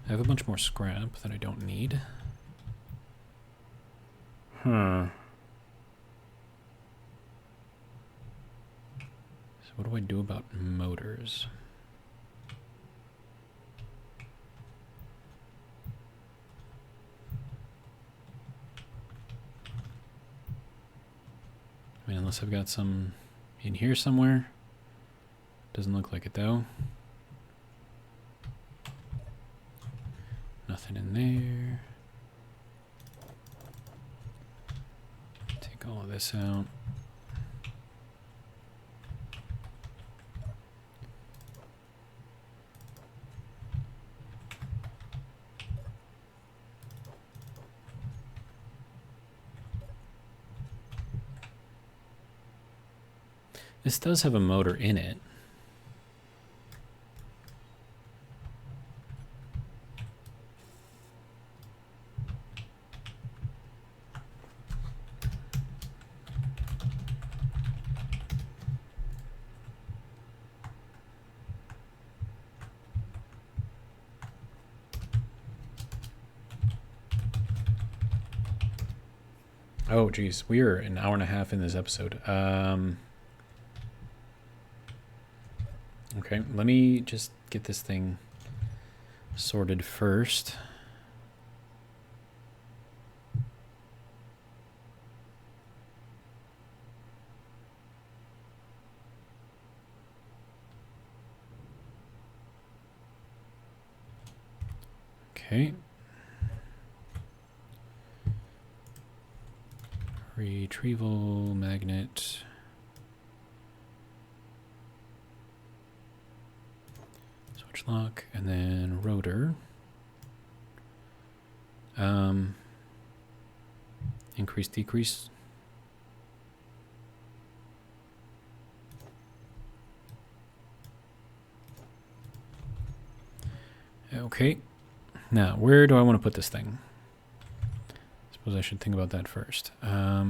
[SPEAKER 1] have a bunch more scrap that I don't need. So what do I do about motors? I mean, unless I've got some in here somewhere. Doesn't look like it though. Nothing in there. Take all of this out. This does have a motor in it. Oh, geez. We are an hour and a half in this episode. Okay, let me just get this thing sorted first. Okay. Retrieval magnet. Switch lock, and then rotor. Increase, decrease. Okay. Now, where do I want to put this thing? I suppose I should think about that first. Let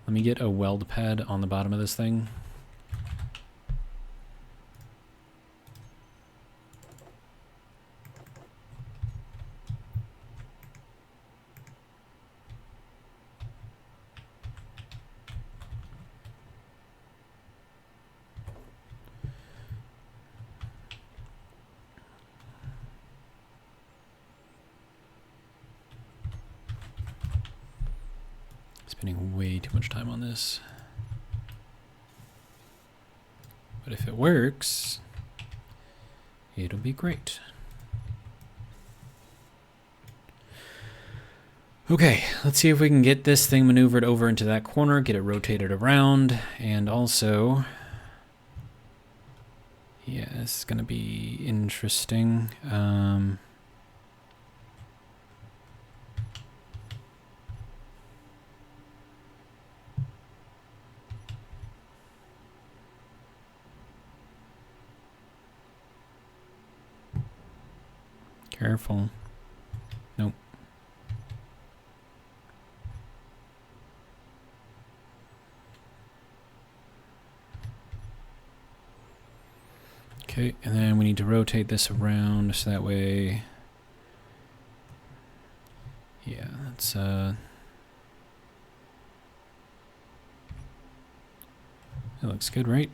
[SPEAKER 1] me get a weld pad on the bottom of this thing. Spending way too much time on this. But if it works, it'll be great. Okay, let's see if we can get this thing maneuvered over into that corner, get it rotated around, and also... yeah, this is going to be interesting. Careful. Nope. Okay, and then we need to rotate this around so that way... yeah, that's it looks good, right?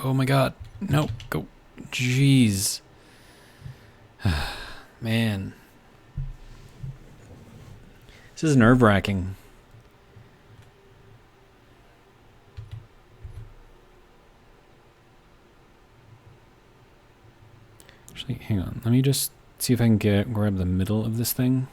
[SPEAKER 1] Oh my god. No, go. Jeez. Man. This is nerve-wracking. Actually, hang on. Let me just see if I can grab the middle of this thing.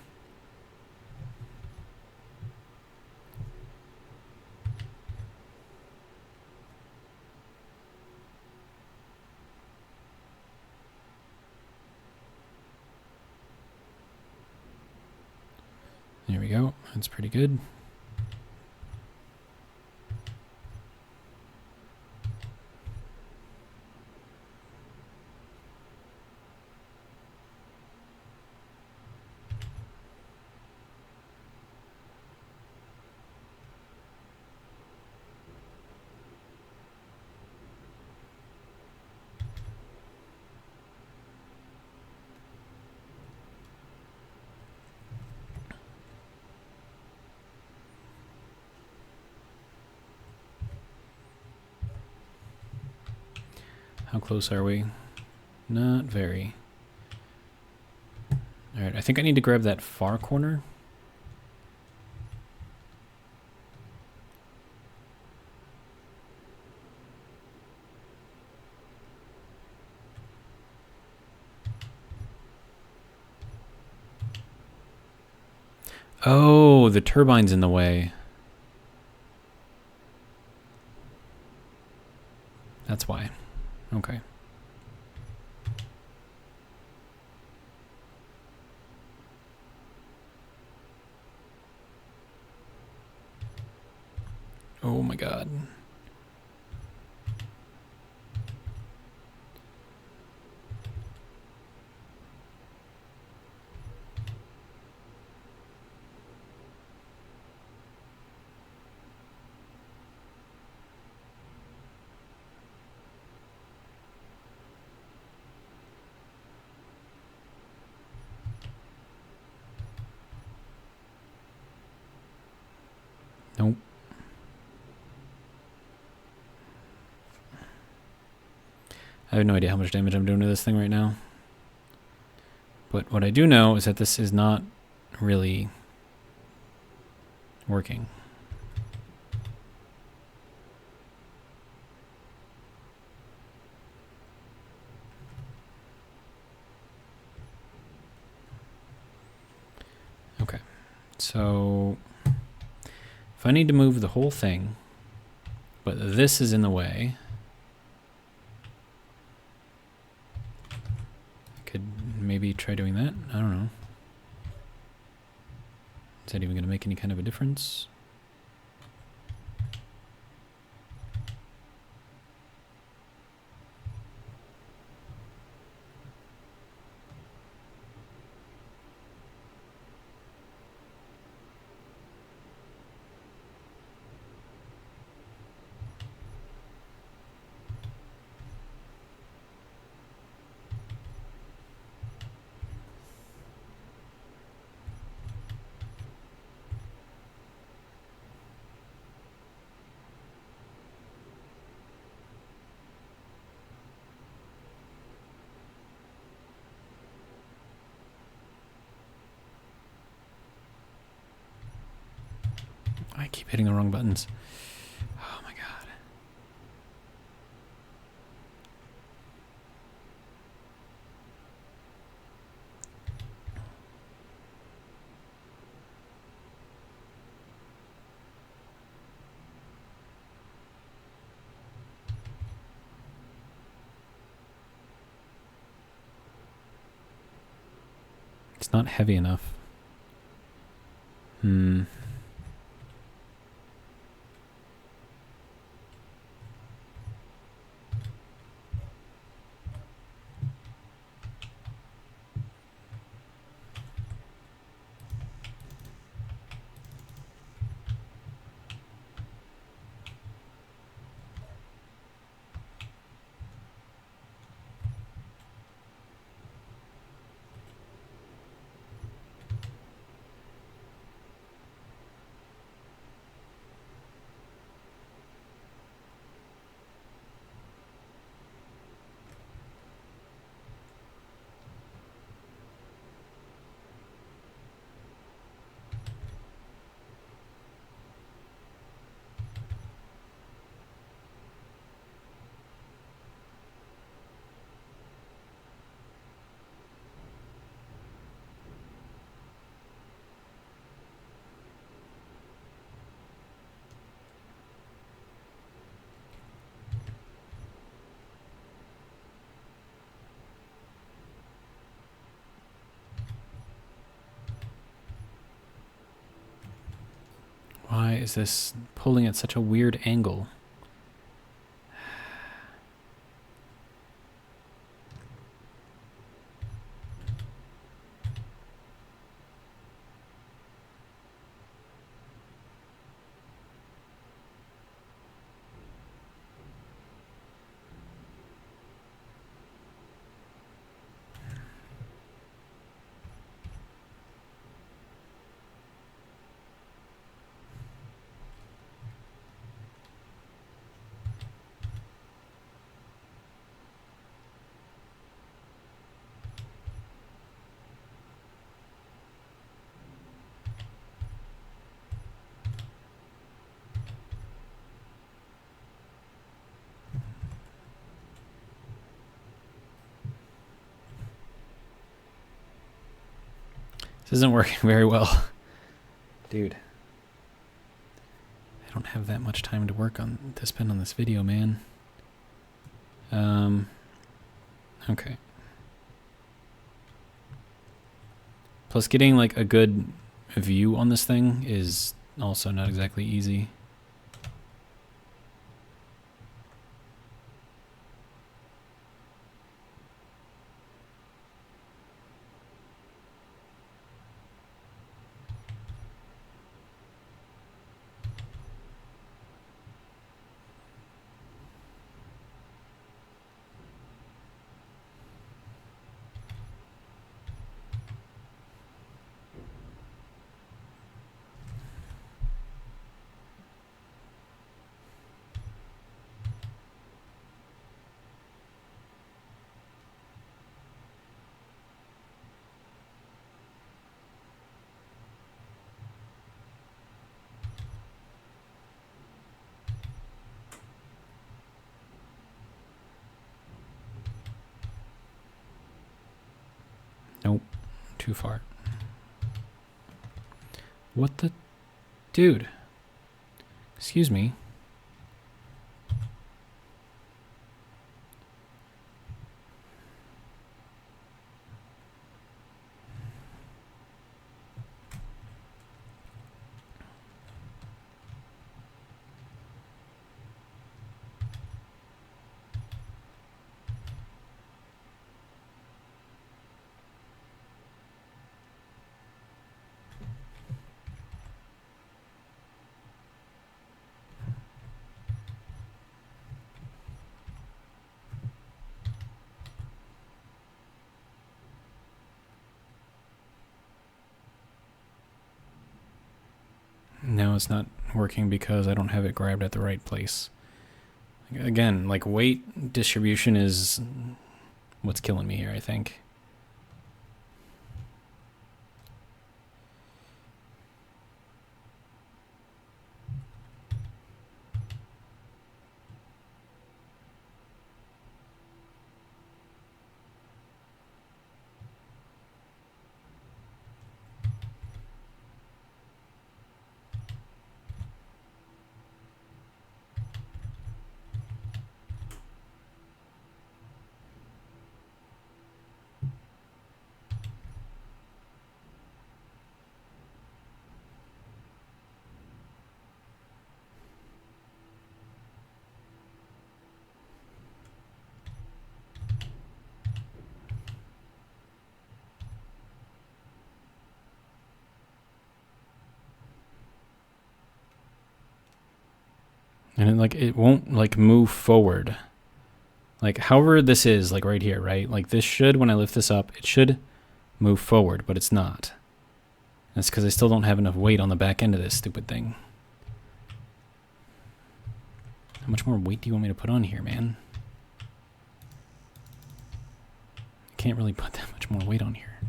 [SPEAKER 1] There we go. That's pretty good. How close are we? Not very. Alright, I think I need to grab that far corner. Oh, the turbine's in the way. That's why. Okay. Oh my god. Nope. I have no idea how much damage I'm doing to this thing right now. But what I do know is that this is not really working. So if I need to move the whole thing, but this is in the way, I could maybe try doing that. I don't know. Is that even going to make any kind of a difference? I keep hitting the wrong buttons. Oh my god. It's not heavy enough. Why is this pulling at such a weird angle? This isn't working very well. Dude. I don't have that much time to spend on this video, man. Okay. Plus getting like a good view on this thing is also not exactly easy. Nope, too far. What the... Dude. Excuse me. No, it's not working because I don't have it grabbed at the right place. Again, like weight distribution is what's killing me here, I think. And it won't like move forward. Like however this is, like right here, right? Like this should, when I lift this up, it should move forward, but it's not. That's because I still don't have enough weight on the back end of this stupid thing. How much more weight do you want me to put on here, man? I can't really put that much more weight on here.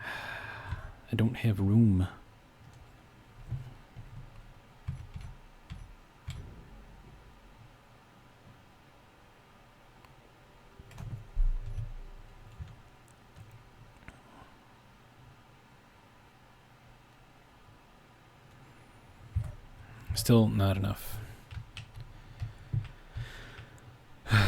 [SPEAKER 1] I don't have room. Still not enough. Man.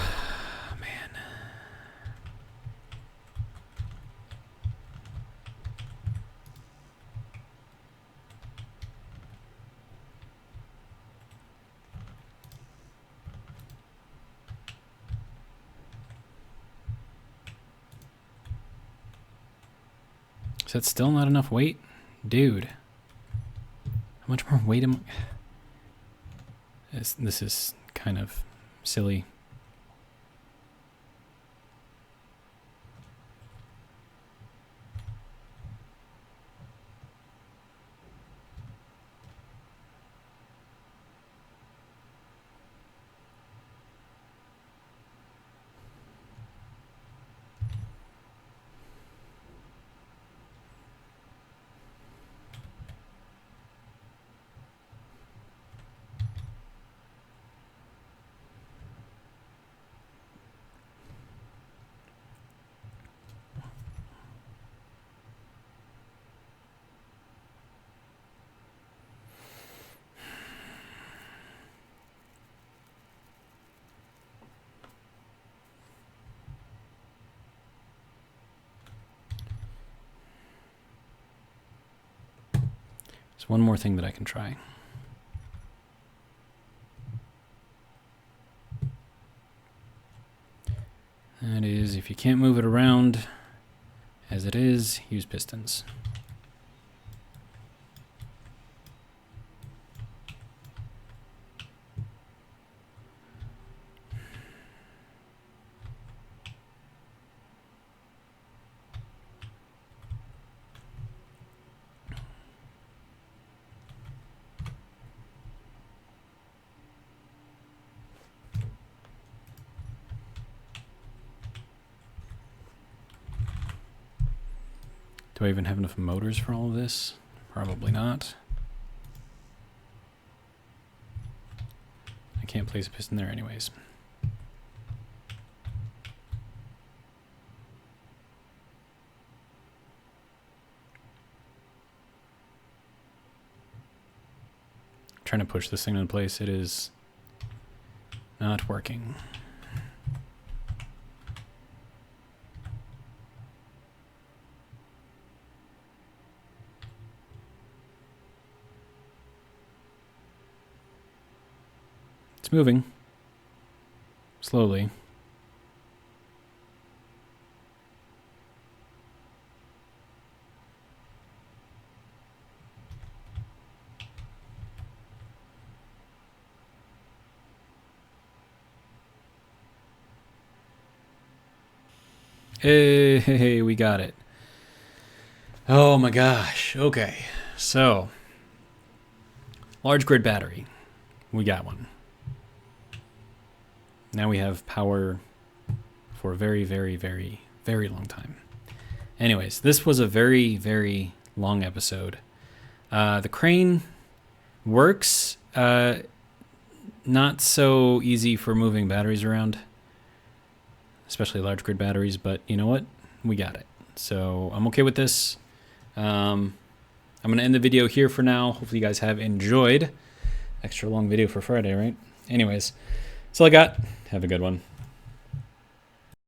[SPEAKER 1] Is that still not enough weight? Dude. How much more weight am I... This is kind of silly. There's one more thing that I can try. That is, if you can't move it around as it is, use pistons. Do I even have enough motors for all of this? Probably not. I can't place a piston there anyways. trying to push this thing into place. It is not working. It's moving. Slowly. Hey, we got it. Oh my gosh. Okay. So, large grid battery. We got one. Now we have power for a very, very, very, very long time. Anyways, this was a very, very long episode. The crane works. Not so easy for moving batteries around, especially large grid batteries, but you know what? We got it. So I'm okay with this. I'm going to end the video here for now. Hopefully you guys have enjoyed. Extra long video for Friday, right? Anyways, that's all I got. Have a good one.